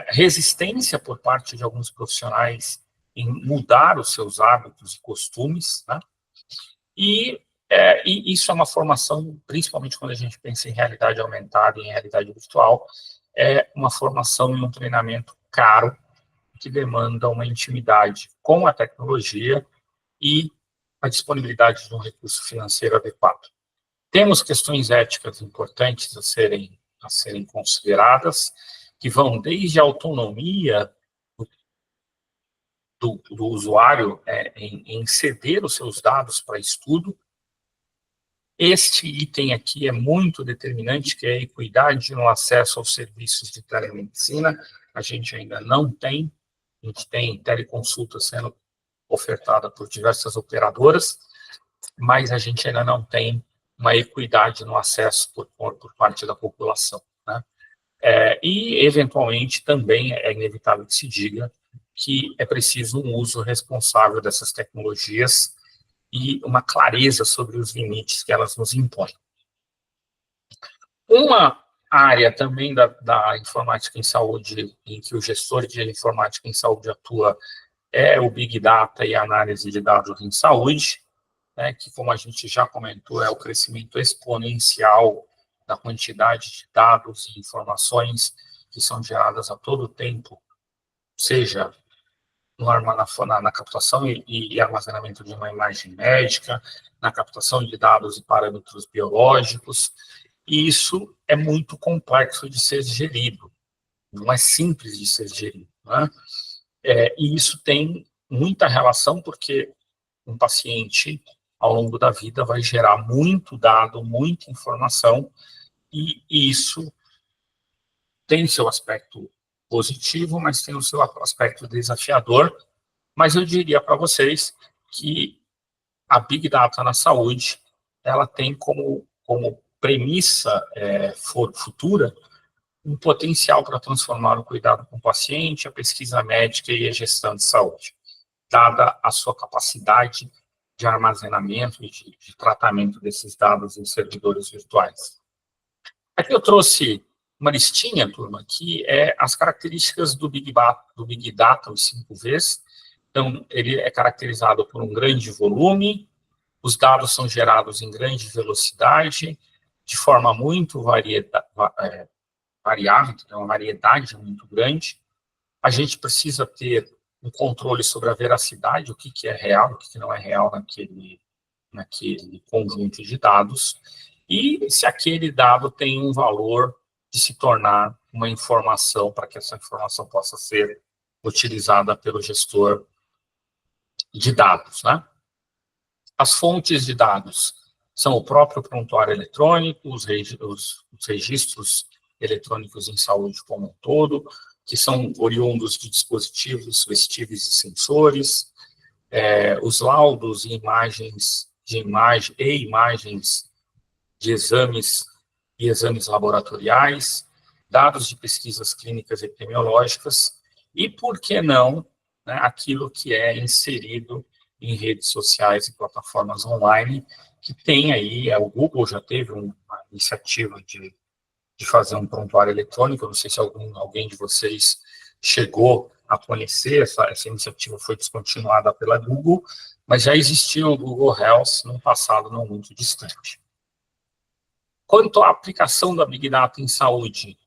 Speaker 3: resistência por parte de alguns profissionais em mudar os seus hábitos e costumes, né? E isso é uma formação, principalmente quando a gente pensa em realidade aumentada e em realidade virtual, uma formação e um treinamento caro, que demanda uma intimidade com a tecnologia e a disponibilidade de um recurso financeiro adequado. Temos questões éticas importantes a serem consideradas, que vão desde a autonomia do usuário em ceder os seus dados para estudo. Este item aqui é muito determinante, que é a equidade no acesso aos serviços de telemedicina. A gente ainda não tem, a gente tem teleconsulta sendo ofertada por diversas operadoras, mas a gente ainda não tem uma equidade no acesso por parte da população, né? E, eventualmente, também é inevitável que se diga que é preciso um uso responsável dessas tecnologias e uma clareza sobre os limites que elas nos impõem. Uma área também da informática em saúde, em que o gestor de informática em saúde atua, é o Big Data e a análise de dados em saúde, né, que, como a gente já comentou, é o crescimento exponencial da quantidade de dados e informações que são geradas a todo tempo, seja na captação e armazenamento de uma imagem médica, na captação de dados e parâmetros biológicos, e isso é muito complexo de ser gerido, não é simples de ser gerido, né? E isso tem muita relação, porque um paciente, ao longo da vida, vai gerar muito dado, muita informação, e isso tem seu aspecto positivo, mas tem o seu aspecto desafiador. Mas eu diria para vocês que a Big Data na saúde, ela tem como premissa futura um potencial para transformar o cuidado com o paciente, a pesquisa médica e a gestão de saúde, dada a sua capacidade de armazenamento e de tratamento desses dados em servidores virtuais. Aqui eu trouxe uma listinha, turma, que é as características do Big Data, os 5 Vs. Então, ele é caracterizado por um grande volume, os dados são gerados em grande velocidade, de forma muito variável, então uma variedade muito grande. A gente precisa ter um controle sobre a veracidade, o que é real, o que não é real naquele conjunto de dados, e se aquele dado tem um valor de se tornar uma informação, para que essa informação possa ser utilizada pelo gestor de dados, né? As fontes de dados são o próprio prontuário eletrônico, os registros eletrônicos em saúde como um todo, que são oriundos de dispositivos vestíveis e sensores, os laudos e imagens de exames e exames laboratoriais, dados de pesquisas clínicas e epidemiológicas, e, por que não, né, aquilo que é inserido em redes sociais e plataformas online, que tem aí, o Google já teve uma iniciativa de fazer um prontuário eletrônico, eu não sei se alguém de vocês chegou a conhecer, essa iniciativa foi descontinuada pela Google, mas já existia o Google Health num passado não muito distante. Quanto à aplicação da Big Data em saúde,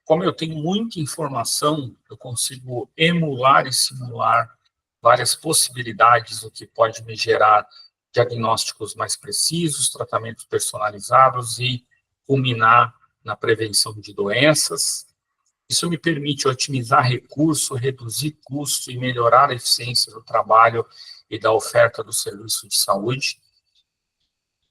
Speaker 3: como eu tenho muita informação, eu consigo emular e simular várias possibilidades, o que pode me gerar diagnósticos mais precisos, tratamentos personalizados e culminar na prevenção de doenças. Isso me permite otimizar recurso, reduzir custo e melhorar a eficiência do trabalho e da oferta do serviço de saúde.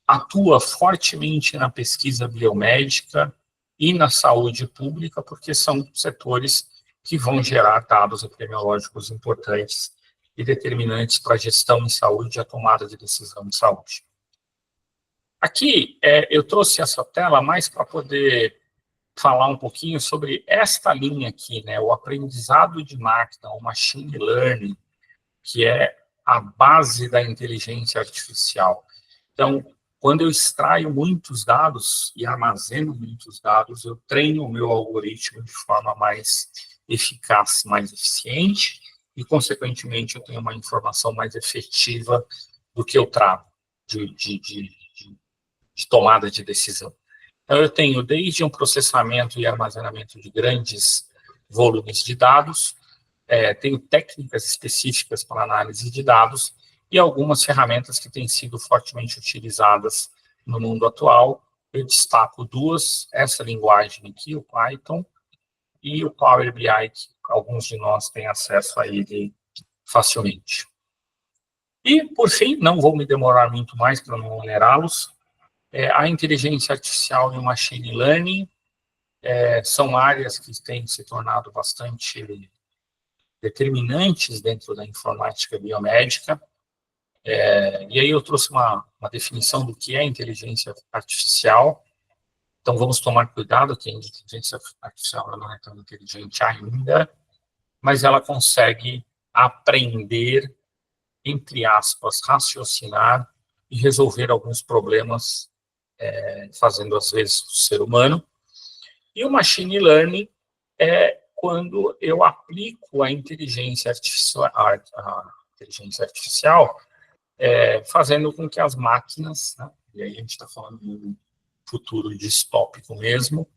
Speaker 3: Atua fortemente na pesquisa biomédica e na saúde pública, porque são setores que vão gerar dados epidemiológicos importantes e determinantes para a gestão em saúde e a tomada de decisão em saúde. Aqui, eu trouxe essa tela mais para poder falar um pouquinho sobre esta linha aqui, né, o aprendizado de máquina, o machine learning, que é a base da inteligência artificial. Então, quando eu extraio muitos dados e armazeno muitos dados, eu treino o meu algoritmo de forma mais eficaz, mais eficiente, e, consequentemente, eu tenho uma informação mais efetiva do que eu trago de tomada de decisão. Então, eu tenho desde um processamento e armazenamento de grandes volumes de dados, tenho técnicas específicas para análise de dados e algumas ferramentas que têm sido fortemente utilizadas no mundo atual. Eu destaco duas, essa linguagem aqui, o Python, e o Power BI, que alguns de nós têm acesso a ele facilmente. E, por fim, não vou me demorar muito mais para não onerá-los, a inteligência artificial e o machine learning são áreas que têm se tornado bastante determinantes dentro da informática biomédica. E aí eu trouxe uma definição do que é inteligência artificial. Então, vamos tomar cuidado que a inteligência artificial não é tão inteligente ainda. mas ela consegue aprender, entre aspas, raciocinar e resolver alguns problemas, fazendo, às vezes, o ser humano. E o machine learning é quando eu aplico a inteligência artificial, fazendo com que as máquinas, né, e aí a gente está falando de um futuro distópico mesmo,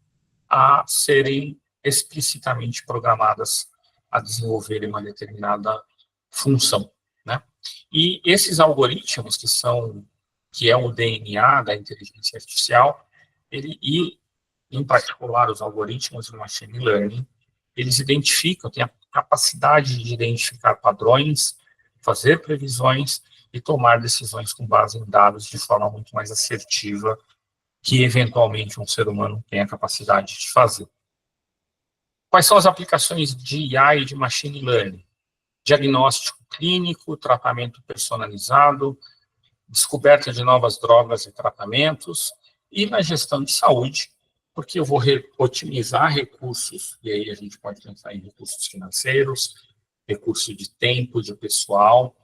Speaker 3: a serem explicitamente programadas a desenvolverem uma determinada função, né? E esses algoritmos que é o DNA da inteligência artificial, e em particular os algoritmos de machine learning, eles identificam, têm a capacidade de identificar padrões, fazer previsões e tomar decisões com base em dados de forma muito mais assertiva que, eventualmente, um ser humano tem a capacidade de fazer. Quais são as aplicações de IA e de machine learning? Diagnóstico clínico, tratamento personalizado, descoberta de novas drogas e tratamentos, e na gestão de saúde, porque eu vou otimizar recursos, e aí a gente pode pensar em recursos financeiros, recurso de tempo, de pessoal,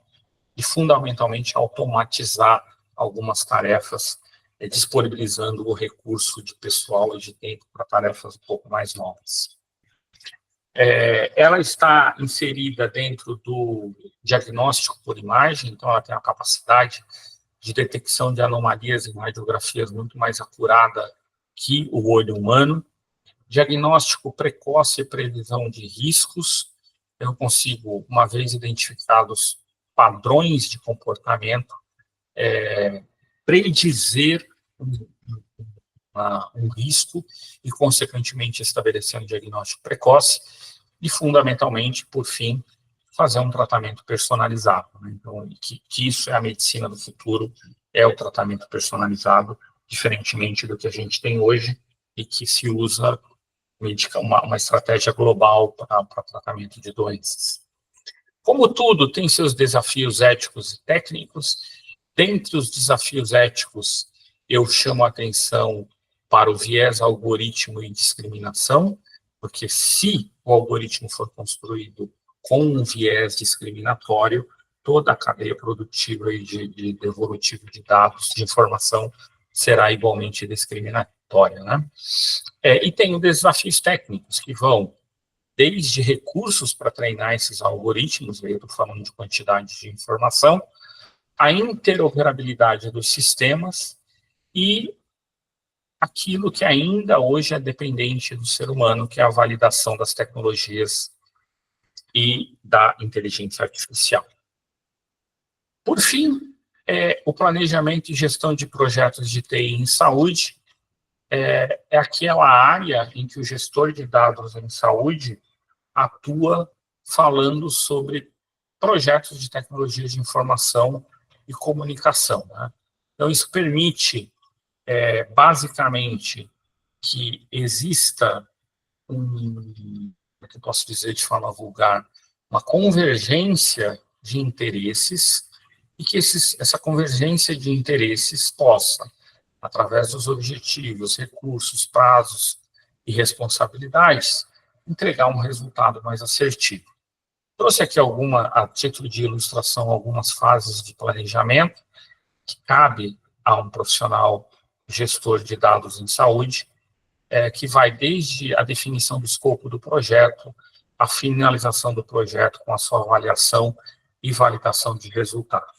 Speaker 3: e fundamentalmente automatizar algumas tarefas, disponibilizando o recurso de pessoal e de tempo para tarefas um pouco mais novas. Ela está inserida dentro do diagnóstico por imagem, então ela tem a capacidade de detecção de anomalias em radiografias muito mais acurada que o olho humano. Diagnóstico precoce e previsão de riscos. Eu consigo, uma vez identificados padrões de comportamento, predizer um risco e, consequentemente, estabelecer um diagnóstico precoce e, fundamentalmente, por fim, fazer um tratamento personalizado, né? Então, que isso é a medicina do futuro, é o tratamento personalizado, diferentemente do que a gente tem hoje e que se usa uma estratégia global para tratamento de doenças. Como tudo, tem seus desafios éticos e técnicos. Dentre os desafios éticos, eu chamo a atenção para o viés algoritmo e discriminação, porque se o algoritmo for construído com um viés discriminatório, toda a cadeia produtiva e de devolutivo de dados, de informação, será igualmente discriminatória, né? E tem os desafios técnicos, que vão desde recursos para treinar esses algoritmos, aí eu estou falando de quantidade de informação, a interoperabilidade dos sistemas e aquilo que ainda hoje é dependente do ser humano, que é a validação das tecnologias e da inteligência artificial. Por fim, o planejamento e gestão de projetos de TI em saúde é aquela área em que o gestor de dados em saúde atua falando sobre projetos de tecnologia de informação e comunicação, né? Então, isso permite, basicamente, que exista que eu posso dizer de forma vulgar, uma convergência de interesses e que essa convergência de interesses possa, através dos objetivos, recursos, prazos e responsabilidades, entregar um resultado mais assertivo. Trouxe aqui a título de ilustração, algumas fases de planejamento que cabe a um profissional gestor de dados em saúde, que vai desde a definição do escopo do projeto, a finalização do projeto com a sua avaliação e validação de resultados.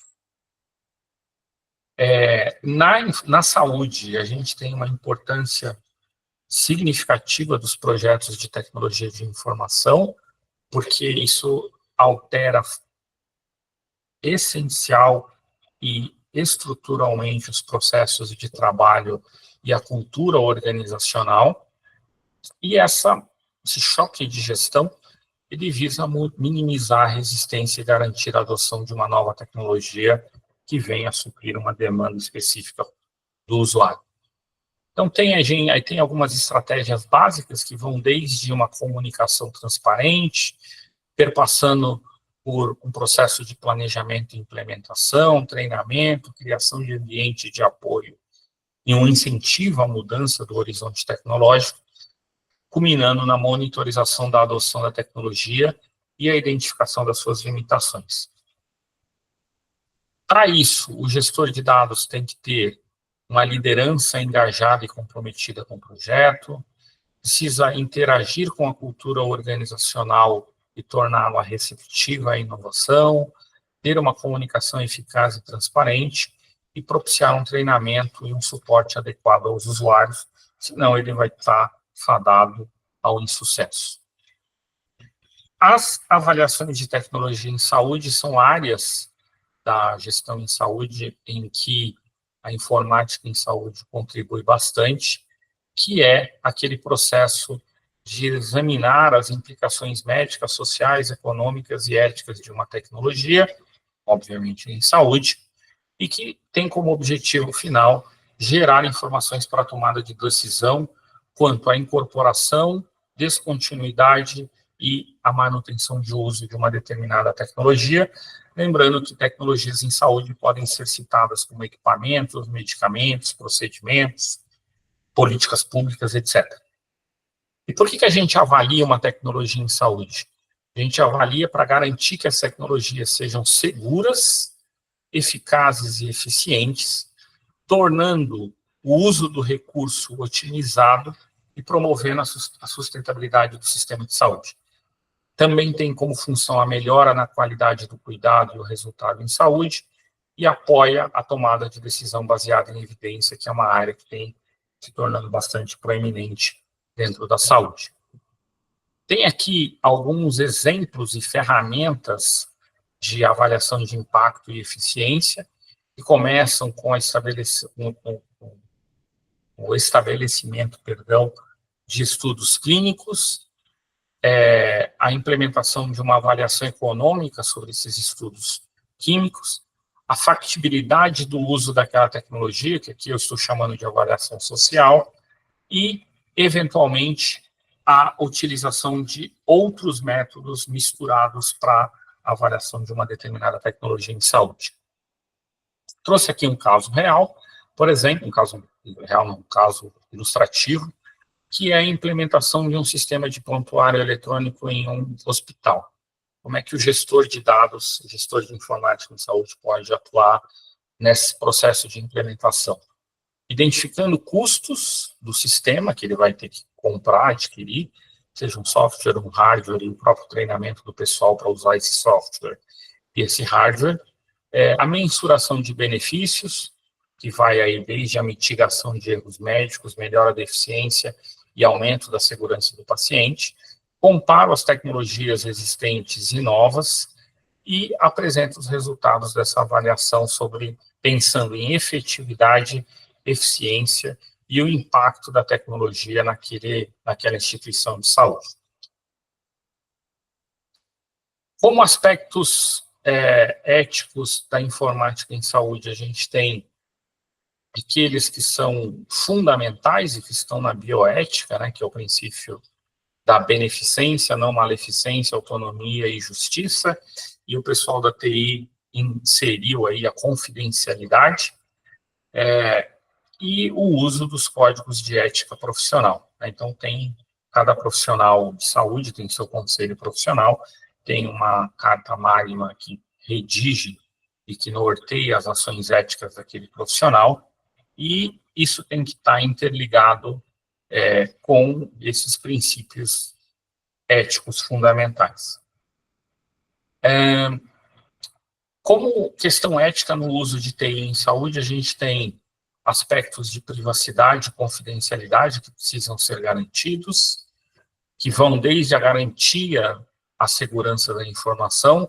Speaker 3: Na saúde, a gente tem uma importância significativa dos projetos de tecnologia de informação, porque isso altera essencial e estruturalmente os processos de trabalho e a cultura organizacional, e esse choque de gestão, ele visa minimizar a resistência e garantir a adoção de uma nova tecnologia que venha a suprir uma demanda específica do usuário. Então, tem algumas estratégias básicas que vão desde uma comunicação transparente, perpassando por um processo de planejamento e implementação, treinamento, criação de ambiente de apoio e um incentivo à mudança do horizonte tecnológico, culminando na monitorização da adoção da tecnologia e a identificação das suas limitações. Para isso, o gestor de dados tem que ter uma liderança engajada e comprometida com o projeto, precisa interagir com a cultura organizacional e torná-la receptiva à inovação, ter uma comunicação eficaz e transparente e propiciar um treinamento e um suporte adequado aos usuários, senão ele vai estar fadado ao insucesso. As avaliações de tecnologia em saúde são áreas da gestão em saúde em que a informática em saúde contribui bastante, que é aquele processo de examinar as implicações médicas, sociais, econômicas e éticas de uma tecnologia, obviamente em saúde, e que tem como objetivo final gerar informações para a tomada de decisão quanto à incorporação, descontinuidade e a manutenção de uso de uma determinada tecnologia, lembrando que tecnologias em saúde podem ser citadas como equipamentos, medicamentos, procedimentos, políticas públicas, etc. E por que a gente avalia uma tecnologia em saúde? A gente avalia para garantir que as tecnologias sejam seguras, eficazes e eficientes, tornando o uso do recurso otimizado e promovendo a sustentabilidade do sistema de saúde. Também tem como função a melhora na qualidade do cuidado e o resultado em saúde, e apoia a tomada de decisão baseada em evidência, que é uma área que tem se tornando bastante proeminente dentro da saúde. Tem aqui alguns exemplos e ferramentas de avaliação de impacto e eficiência, que começam com o estabelecimento, de estudos clínicos, a implementação de uma avaliação econômica sobre esses estudos químicos, a factibilidade do uso daquela tecnologia, que aqui eu estou chamando de avaliação social, e, eventualmente, a utilização de outros métodos misturados para a avaliação de uma determinada tecnologia em saúde. Trouxe aqui um caso real, por exemplo, um caso real, não, um caso ilustrativo, que é a implementação de um sistema de prontuário eletrônico em um hospital. Como é que o gestor de dados, o gestor de informática em saúde pode atuar nesse processo de implementação? Identificando custos do sistema que ele vai ter que comprar, adquirir, seja um software, um hardware e o próprio treinamento do pessoal para usar esse software e esse hardware, a mensuração de benefícios, que vai aí desde a mitigação de erros médicos, melhora da eficiência e aumento da segurança do paciente, compara as tecnologias existentes e novas e apresenta os resultados dessa avaliação pensando em efetividade, eficiência e o impacto da tecnologia naquela instituição de saúde. Como aspectos éticos da informática em saúde, a gente tem aqueles que são fundamentais e que estão na bioética, né, que é o princípio da beneficência, não maleficência, autonomia e justiça, e o pessoal da TI inseriu aí a confidencialidade, e o uso dos códigos de ética profissional. Então, cada profissional de saúde tem seu conselho profissional, tem uma carta magna que redige e que norteia as ações éticas daquele profissional, e isso tem que estar interligado com esses princípios éticos fundamentais. Como questão ética no uso de TI em saúde, a gente tem aspectos de privacidade e confidencialidade que precisam ser garantidos, que vão desde a garantia à segurança da informação,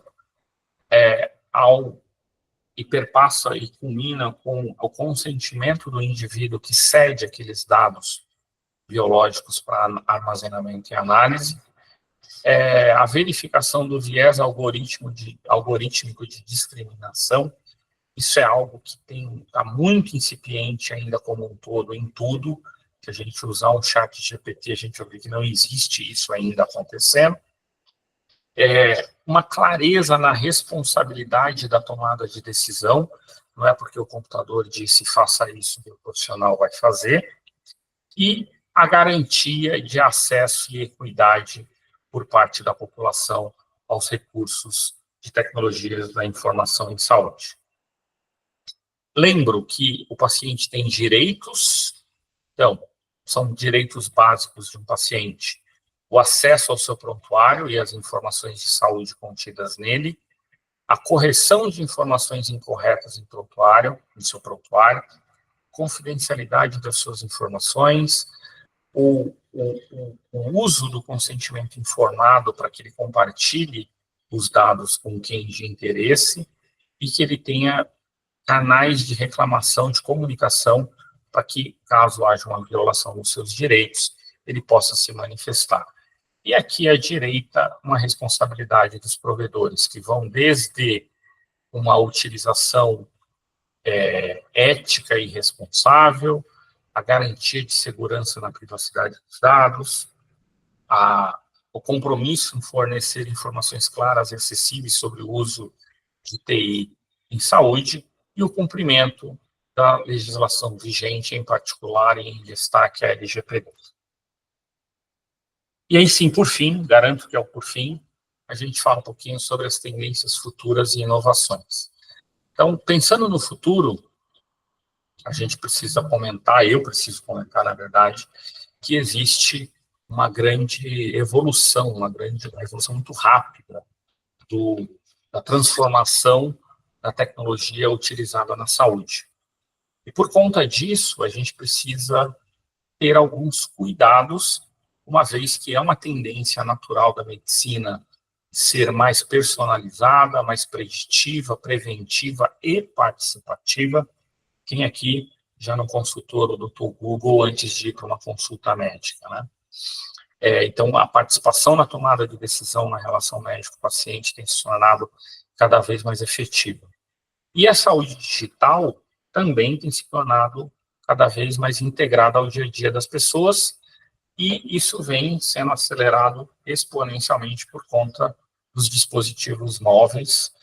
Speaker 3: e perpassa e culmina com o consentimento do indivíduo que cede aqueles dados biológicos para armazenamento e análise, a verificação do viés algorítmico de discriminação. Isso é algo que está muito incipiente ainda como um todo em tudo. Se a gente usar um chat GPT, a gente vai ver que não existe isso ainda acontecendo. Uma clareza na responsabilidade da tomada de decisão, não é porque o computador disse faça isso que o profissional vai fazer, e a garantia de acesso e equidade por parte da população aos recursos de tecnologias da informação em saúde. Lembro que o paciente tem direitos, então, são direitos básicos de um paciente: o acesso ao seu prontuário e as informações de saúde contidas nele, a correção de informações incorretas em seu prontuário, confidencialidade das suas informações, o uso do consentimento informado para que ele compartilhe os dados com quem de interesse e que ele tenha canais de reclamação, de comunicação, para que, caso haja uma violação dos seus direitos, ele possa se manifestar. E aqui à direita, uma responsabilidade dos provedores, que vão desde uma utilização ética e responsável, a garantia de segurança na privacidade dos dados, o compromisso em fornecer informações claras e acessíveis sobre o uso de TI em saúde e o cumprimento da legislação vigente, em particular e em destaque a LGPD. E aí sim, por fim, garanto que é o por fim, a gente fala um pouquinho sobre as tendências futuras e inovações. Então, pensando no futuro, a gente precisa comentar, eu preciso comentar, na verdade, que existe uma grande evolução, uma evolução muito rápida da transformação da tecnologia utilizada na saúde. E por conta disso, a gente precisa ter alguns cuidados, uma vez que é uma tendência natural da medicina ser mais personalizada, mais preditiva, preventiva e participativa. Quem aqui já não consultou o Dr. Google antes de ir para uma consulta médica, né? Então, a participação na tomada de decisão na relação médico-paciente tem se tornado cada vez mais efetiva. E a saúde digital também tem se tornado cada vez mais integrada ao dia a dia das pessoas, e isso vem sendo acelerado exponencialmente por conta dos dispositivos móveis,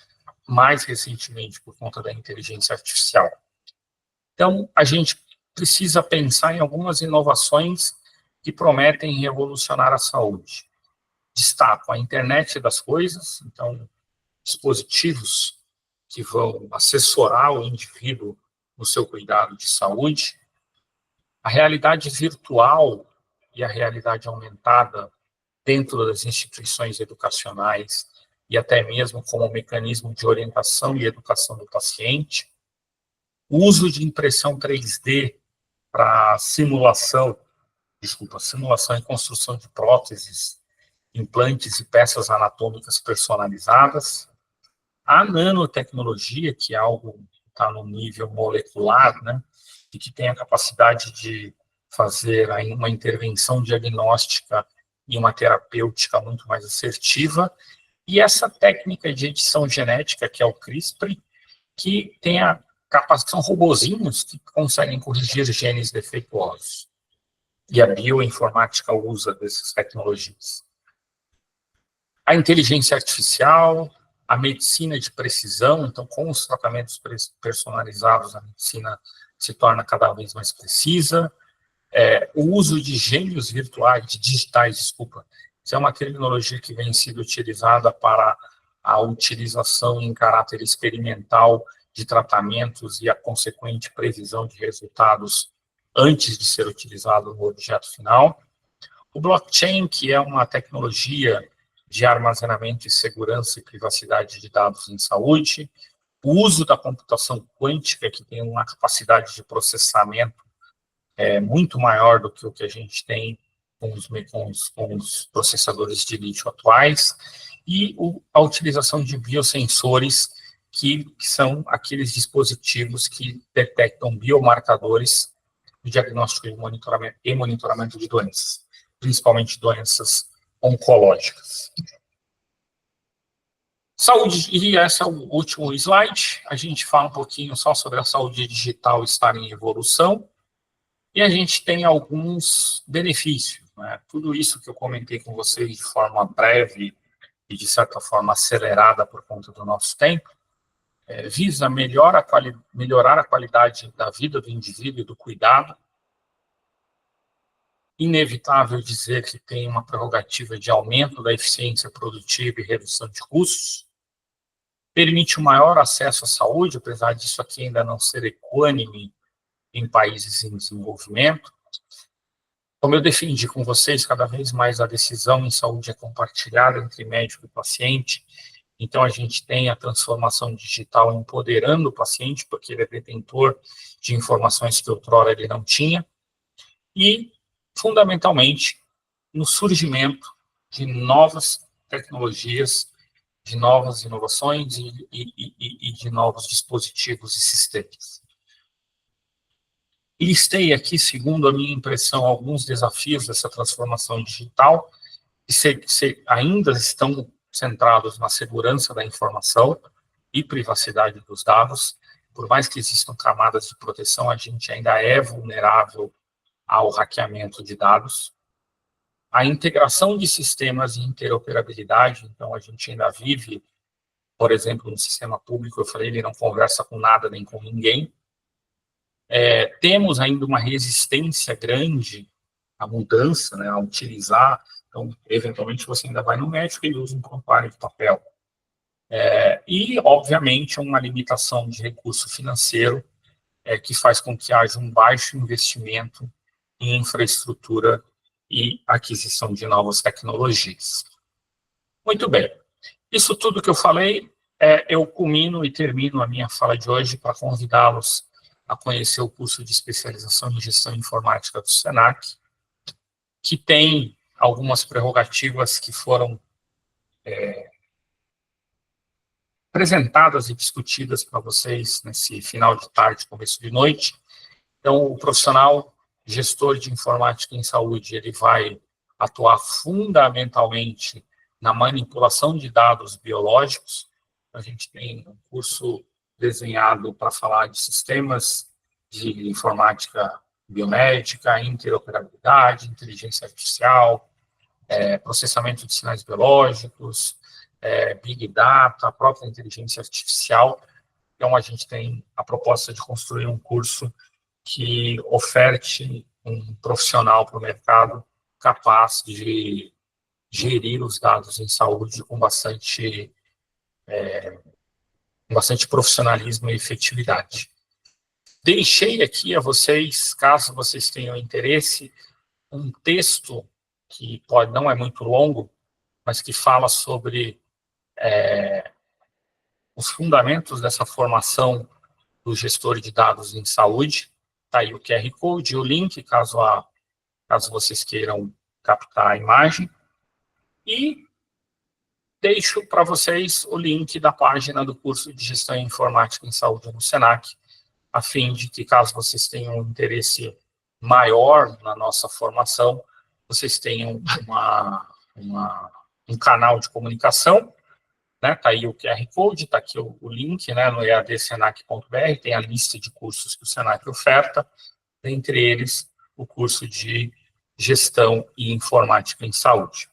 Speaker 3: mais recentemente por conta da inteligência artificial. Então, a gente precisa pensar em algumas inovações que prometem revolucionar a saúde. Destaco a internet das coisas, então, dispositivos que vão assessorar o indivíduo no seu cuidado de saúde, a realidade virtual e a realidade aumentada dentro das instituições educacionais e até mesmo como mecanismo de orientação e educação do paciente, o uso de impressão 3D para simulação e construção de próteses, implantes e peças anatômicas personalizadas, a nanotecnologia, que é algo que está no nível molecular, né, e que tem a capacidade de fazer aí uma intervenção diagnóstica e uma terapêutica muito mais assertiva, e essa técnica de edição genética, que é o CRISPR, que tem a capacidade, são robozinhos que conseguem corrigir genes defeituosos. E a bioinformática usa dessas tecnologias. A inteligência artificial, a medicina de precisão, então, com os tratamentos personalizados, a medicina se torna cada vez mais precisa. O uso de gêmeos digitais, isso é uma terminologia que vem sendo utilizada para a utilização em caráter experimental de tratamentos e a consequente previsão de resultados antes de ser utilizado no objeto final. O blockchain, que é uma tecnologia de armazenamento e segurança e privacidade de dados em saúde. O uso da computação quântica, que tem uma capacidade de processamento muito maior do que o que a gente tem com os processadores de lítio atuais. E a utilização de biosensores, que são aqueles dispositivos que detectam biomarcadores de diagnóstico e monitoramento de doenças, principalmente doenças oncológicas. Saúde, e esse é o último slide, a gente fala um pouquinho só sobre a saúde digital estar em evolução, e a gente tem alguns benefícios, né? Tudo isso que eu comentei com vocês de forma breve e, de certa forma, acelerada por conta do nosso tempo, visa melhorar a qualidade da vida do indivíduo e do cuidado, inevitável dizer que tem uma prerrogativa de aumento da eficiência produtiva e redução de custos, permite um maior acesso à saúde, apesar disso aqui ainda não ser equânime em países em desenvolvimento. Como eu defendi com vocês, cada vez mais a decisão em saúde é compartilhada entre médico e paciente, então a gente tem a transformação digital empoderando o paciente, porque ele é detentor de informações que outrora ele não tinha, e, fundamentalmente, no surgimento de novas tecnologias, de novas inovações e de novos dispositivos e sistemas. Listei aqui, segundo a minha impressão, alguns desafios dessa transformação digital, que ainda estão centrados na segurança da informação e privacidade dos dados. Por mais que existam camadas de proteção, a gente ainda é vulnerável ao hackeamento de dados. A integração de sistemas e interoperabilidade, então a gente ainda vive, por exemplo, no sistema público, eu falei, ele não conversa com nada nem com ninguém. Temos ainda uma resistência grande à mudança, né, a utilizar, então, eventualmente, você ainda vai no médico e usa um prontuário de papel. E, obviamente, uma limitação de recurso financeiro que faz com que haja um baixo investimento em infraestrutura e aquisição de novas tecnologias. Muito bem. Isso tudo que eu falei, eu culmino e termino a minha fala de hoje para convidá-los a conhecer o curso de especialização em gestão informática do SENAC, que tem algumas prerrogativas que foram apresentadas e discutidas para vocês nesse final de tarde, começo de noite. Então, o profissional gestor de informática em saúde, ele vai atuar fundamentalmente na manipulação de dados biológicos. A gente tem um curso desenhado para falar de sistemas de informática biomédica, interoperabilidade, inteligência artificial, processamento de sinais biológicos, Big Data, a própria inteligência artificial. Então, a gente tem a proposta de construir um curso que oferte um profissional para o mercado capaz de gerir os dados em saúde com bastante profissionalismo e efetividade. Deixei aqui a vocês, caso vocês tenham interesse, um texto que não é muito longo, mas que fala sobre os fundamentos dessa formação do gestor de dados em saúde. Está aí o QR Code e o link, caso vocês queiram captar a imagem. E deixo para vocês o link da página do curso de Gestão Informática em Saúde no SENAC, a fim de que, caso vocês tenham um interesse maior na nossa formação, vocês tenham um canal de comunicação, né? Está aí o QR Code, está aqui o link, né, no eadsenac.br, tem a lista de cursos que o SENAC oferta, dentre eles o curso de Gestão e Informática em Saúde.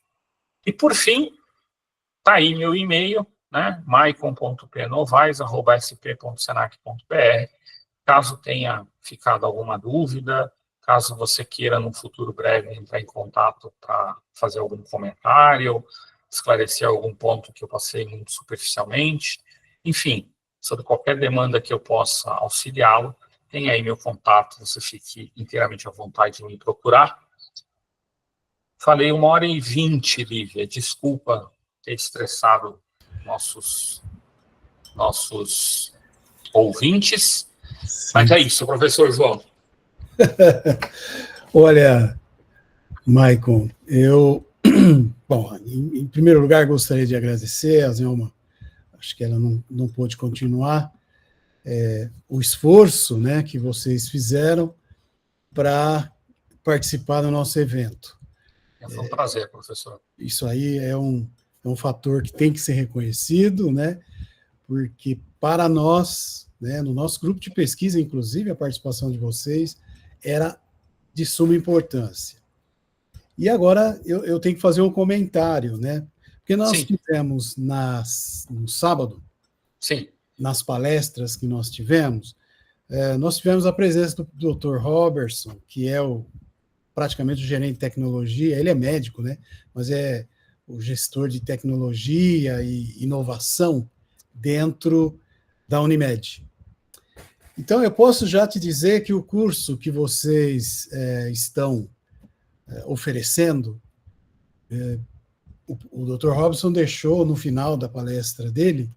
Speaker 3: E, por fim, está aí meu e-mail, né, maicon.pnovais@sp.senac.br. Caso tenha ficado alguma dúvida, caso você queira, num futuro breve, entrar em contato para fazer algum comentário, esclarecer algum ponto que eu passei muito superficialmente, enfim, sobre qualquer demanda que eu possa auxiliá-lo, tem aí meu contato, você fique inteiramente à vontade de me procurar. Falei 1h20, Lívia, desculpa ter estressado nossos ouvintes, sim. Mas é isso, professor João.
Speaker 1: Olha, Maicon, bom, em primeiro lugar, gostaria de agradecer a Zelma, acho que ela não pôde continuar, o esforço, né, que vocês fizeram para participar do nosso evento.
Speaker 3: Foi um prazer, professor.
Speaker 1: Isso aí é um fator que tem que ser reconhecido, né, porque para nós, né, no nosso grupo de pesquisa, inclusive, a participação de vocês era de suma importância. E agora eu tenho que fazer um comentário, né? Porque nós tivemos no sábado,
Speaker 3: sim,
Speaker 1: nas palestras que nós tivemos a presença do Dr. Robertson, que é o praticamente o gerente de tecnologia, ele é médico, né? Mas é o gestor de tecnologia e inovação dentro da Unimed. Então, eu posso já te dizer que o curso que vocês estão oferecendo, o Dr. Robson deixou no final da palestra dele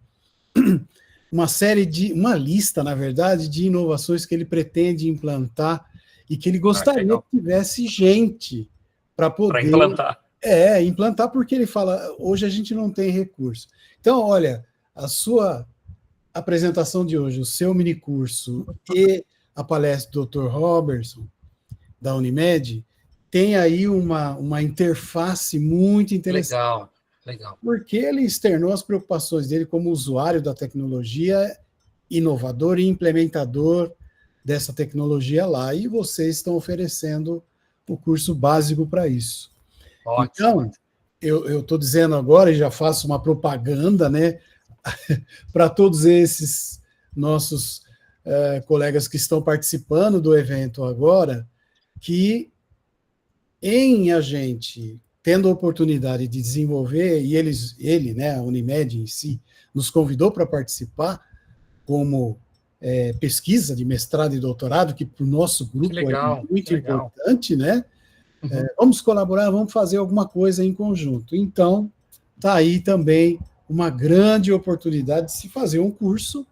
Speaker 1: uma lista, na verdade, de inovações que ele pretende implantar e que ele gostaria que tivesse gente para poder implantar, porque ele fala, hoje a gente não tem recurso. Então, olha, a sua apresentação de hoje, o seu minicurso e a palestra do Dr. Robertson, da Unimed, tem aí uma interface muito interessante.
Speaker 3: Legal.
Speaker 1: Porque ele externou as preocupações dele como usuário da tecnologia, inovador e implementador dessa tecnologia lá, e vocês estão oferecendo o curso básico para isso.
Speaker 3: Ótimo.
Speaker 1: Então, eu estou dizendo agora, e já faço uma propaganda, né, para todos esses nossos colegas que estão participando do evento agora, que em a gente tendo a oportunidade de desenvolver, e ele, né, a Unimed em si, nos convidou para participar como pesquisa de mestrado e doutorado, que para o nosso grupo é muito importante, né? Uhum. Vamos colaborar, vamos fazer alguma coisa em conjunto. Então, está aí também uma grande oportunidade de se fazer um curso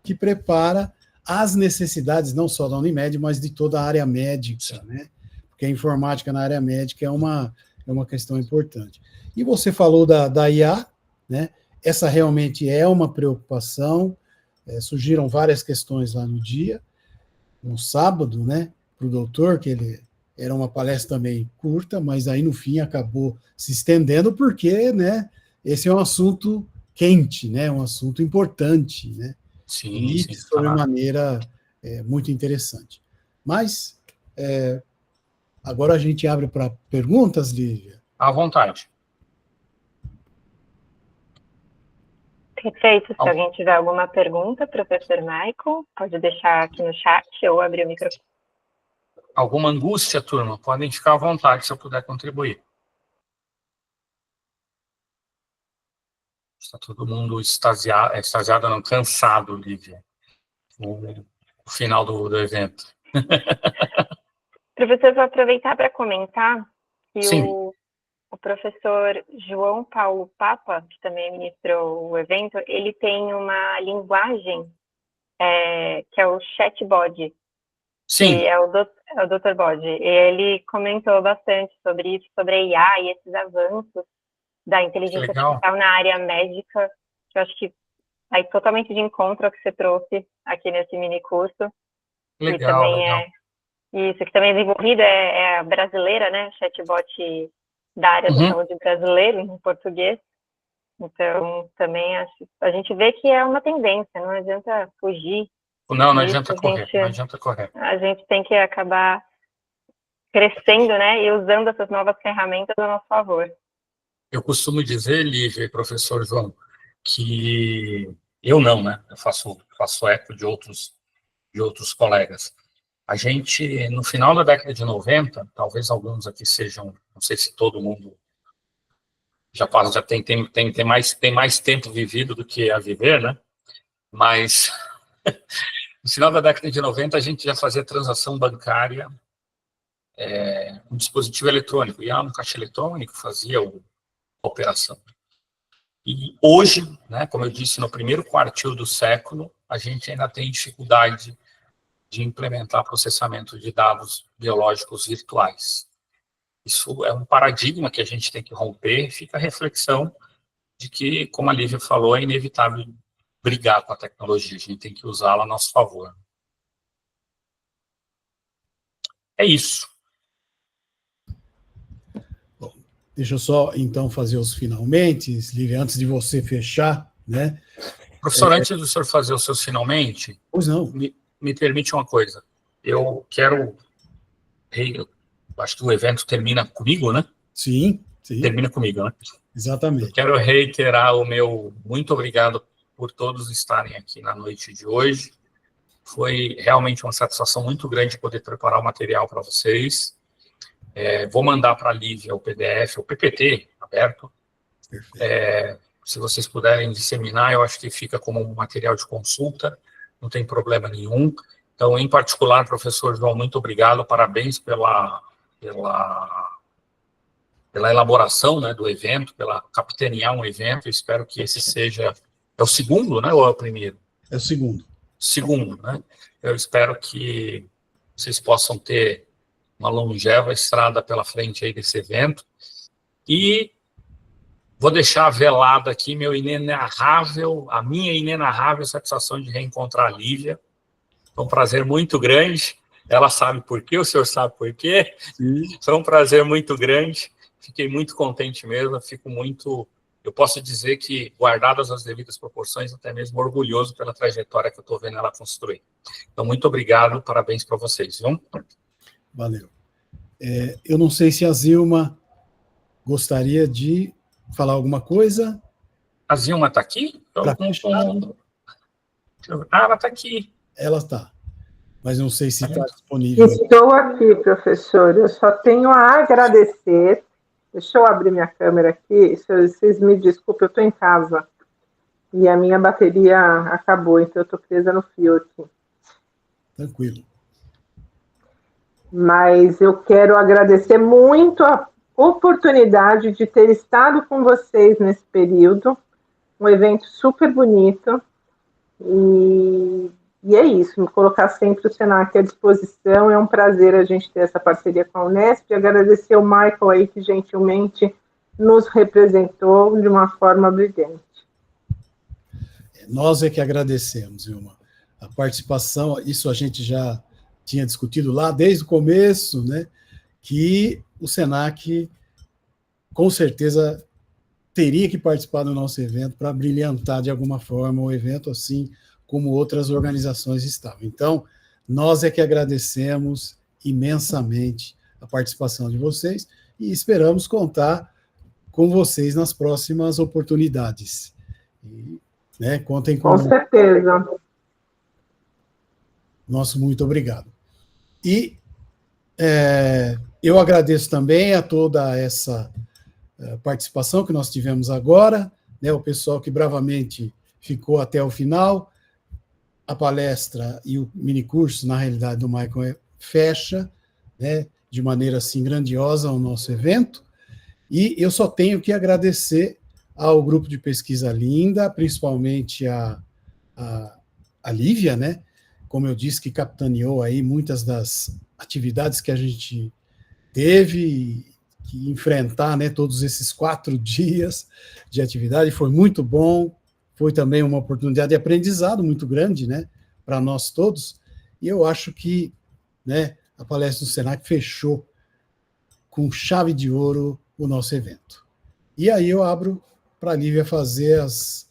Speaker 1: que prepara as necessidades, não só da Unimed, mas de toda a área médica, né? Porque a informática na área médica é uma questão importante. E você falou da IA, né? Essa realmente é uma preocupação, surgiram várias questões lá no dia, no sábado, né? Para o doutor, que ele era uma palestra também curta, mas aí no fim acabou se estendendo, porque, né, esse é um assunto quente, né? Um assunto importante, né?
Speaker 3: Sim,
Speaker 1: de sobremaneira muito interessante. Mas agora a gente abre para perguntas, Lívia.
Speaker 3: À vontade.
Speaker 2: Perfeito. Se alguém tiver alguma pergunta, professor Michael, pode deixar aqui no chat ou abrir o microfone.
Speaker 3: Alguma angústia, turma? Podem ficar à vontade se eu puder contribuir. Está todo mundo extasiado, não, cansado, Lívia. O final do evento.
Speaker 2: Professor, vou aproveitar para comentar que
Speaker 3: Sim.
Speaker 2: o professor João Paulo Papa, que também ministrou o evento, ele tem uma linguagem que é o chatbot.
Speaker 3: Sim.
Speaker 2: Que é o Dr. Bode. Ele comentou bastante sobre isso, sobre a IA e esses avanços da inteligência artificial na área médica, que eu acho que vai totalmente de encontro ao que você trouxe aqui nesse mini curso.
Speaker 3: Legal,
Speaker 2: que também isso, que também é desenvolvido, é a brasileira, né? Chatbot da área da saúde brasileiro, em português. Então, também a gente vê que é uma tendência, não adianta fugir.
Speaker 3: Não adianta correr, não adianta correr.
Speaker 2: A gente tem que acabar crescendo, né, e usando essas novas ferramentas a nosso favor.
Speaker 3: Eu costumo dizer, Lívia e professor João, que eu não, né, eu faço eco de outros colegas. A gente, no final da década de 90, talvez alguns aqui sejam, não sei se todo mundo já tem mais tempo vivido do que a viver, né, mas no final da década de 90 a gente já fazia transação bancária um dispositivo eletrônico, ia no caixa eletrônico, fazia a operação. E hoje, né, como eu disse, no primeiro quartil do século, a gente ainda tem dificuldade de implementar processamento de dados biológicos virtuais. Isso é um paradigma que a gente tem que romper, fica a reflexão de que, como a Lívia falou, é inevitável brigar com a tecnologia, a gente tem que usá-la a nosso favor. É isso.
Speaker 1: Bom, deixa eu só, então, fazer os finalmente, Lívia, antes de você fechar, né?
Speaker 3: Professor, antes do senhor fazer os seus finalmente,
Speaker 1: pois não.
Speaker 3: Me permite uma coisa. Eu acho que o evento termina comigo, né?
Speaker 1: Sim.
Speaker 3: Termina comigo, né?
Speaker 1: Exatamente.
Speaker 3: Eu quero reiterar o meu muito obrigado por todos estarem aqui na noite de hoje. Foi realmente uma satisfação muito grande poder preparar o material para vocês. Vou mandar para a Lívia o PDF, o PPT aberto. Se vocês puderem disseminar, eu acho que fica como um material de consulta, não tem problema nenhum. Então, em particular, professor João, muito obrigado, parabéns pela elaboração, né, do evento, pela capitanear um evento. Eu espero que esse seja... É o segundo, né, ou é o primeiro?
Speaker 1: É o segundo.
Speaker 3: Segundo, né? Eu espero que vocês possam ter uma longeva estrada pela frente aí desse evento. E vou deixar velado aqui a minha inenarrável satisfação de reencontrar a Lívia. Foi um prazer muito grande. Ela sabe por quê, o senhor sabe por quê. Sim. Foi um prazer muito grande. Fiquei muito contente mesmo. Eu posso dizer que, guardadas as devidas proporções, até mesmo orgulhoso pela trajetória que eu estou vendo ela construir. Então, muito obrigado, parabéns para vocês, viu?
Speaker 1: Valeu. Eu não sei se a Zilma gostaria de falar alguma coisa.
Speaker 3: A Zilma está aqui?
Speaker 1: Ela
Speaker 3: está aqui.
Speaker 1: Ela está, mas não sei se está disponível.
Speaker 4: Estou aqui, professor. Eu só tenho a agradecer. Deixa eu abrir minha câmera aqui. Vocês me desculpem, eu estou em casa. E a minha bateria acabou, então eu estou presa no fio aqui.
Speaker 1: Tranquilo.
Speaker 4: Mas eu quero agradecer muito a oportunidade de ter estado com vocês nesse período. Um evento super bonito. E é isso, me colocar sempre o Senac à disposição. É um prazer a gente ter essa parceria com a Unesp. E agradecer o Michael aí, que gentilmente nos representou de uma forma brilhante.
Speaker 1: Nós é que agradecemos, Vilma. A participação, isso a gente já tinha discutido lá desde o começo, né? Que o Senac, com certeza, teria que participar do nosso evento para brilhantar de alguma forma o evento, assim como outras organizações estavam. Então, nós é que agradecemos imensamente a participação de vocês e esperamos contar com vocês nas próximas oportunidades. E, né, contem com
Speaker 4: certeza.
Speaker 1: Nosso muito obrigado. E eu agradeço também a toda essa participação que nós tivemos agora, né, o pessoal que bravamente ficou até o final. A palestra e o minicurso, na realidade, do Michael fecha, né, de maneira assim grandiosa o nosso evento. E eu só tenho que agradecer ao grupo de pesquisa Linda, principalmente a Lívia, né, como eu disse, que capitaneou aí muitas das atividades que a gente teve que enfrentar, né, todos esses 4 dias de atividade. Foi muito bom. Foi também uma oportunidade de aprendizado muito grande, né, para nós todos, e eu acho que, né, a palestra do Senac fechou com chave de ouro o nosso evento. E aí eu abro para a Lívia fazer os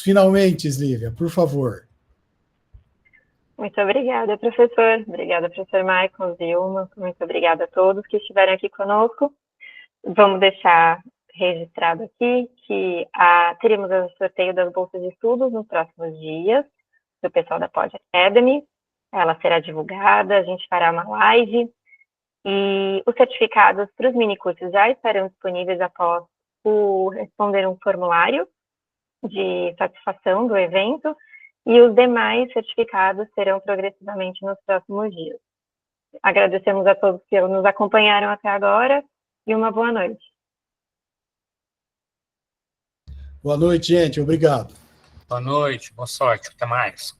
Speaker 1: finalmentes, Lívia, por favor.
Speaker 2: Muito obrigada, professor. Obrigada, professor Michael, Vilma. Muito obrigada a todos que estiveram aqui conosco. Vamos deixar registrado aqui que teremos o sorteio das bolsas de estudos nos próximos dias, do pessoal da Pod Academy. Ela será divulgada, a gente fará uma live, e os certificados para os minicursos já estarão disponíveis após responder um formulário de satisfação do evento, e os demais certificados serão progressivamente nos próximos dias. Agradecemos a todos que nos acompanharam até agora, e uma boa noite.
Speaker 1: Boa noite, gente. Obrigado.
Speaker 3: Boa noite, boa sorte. Até mais.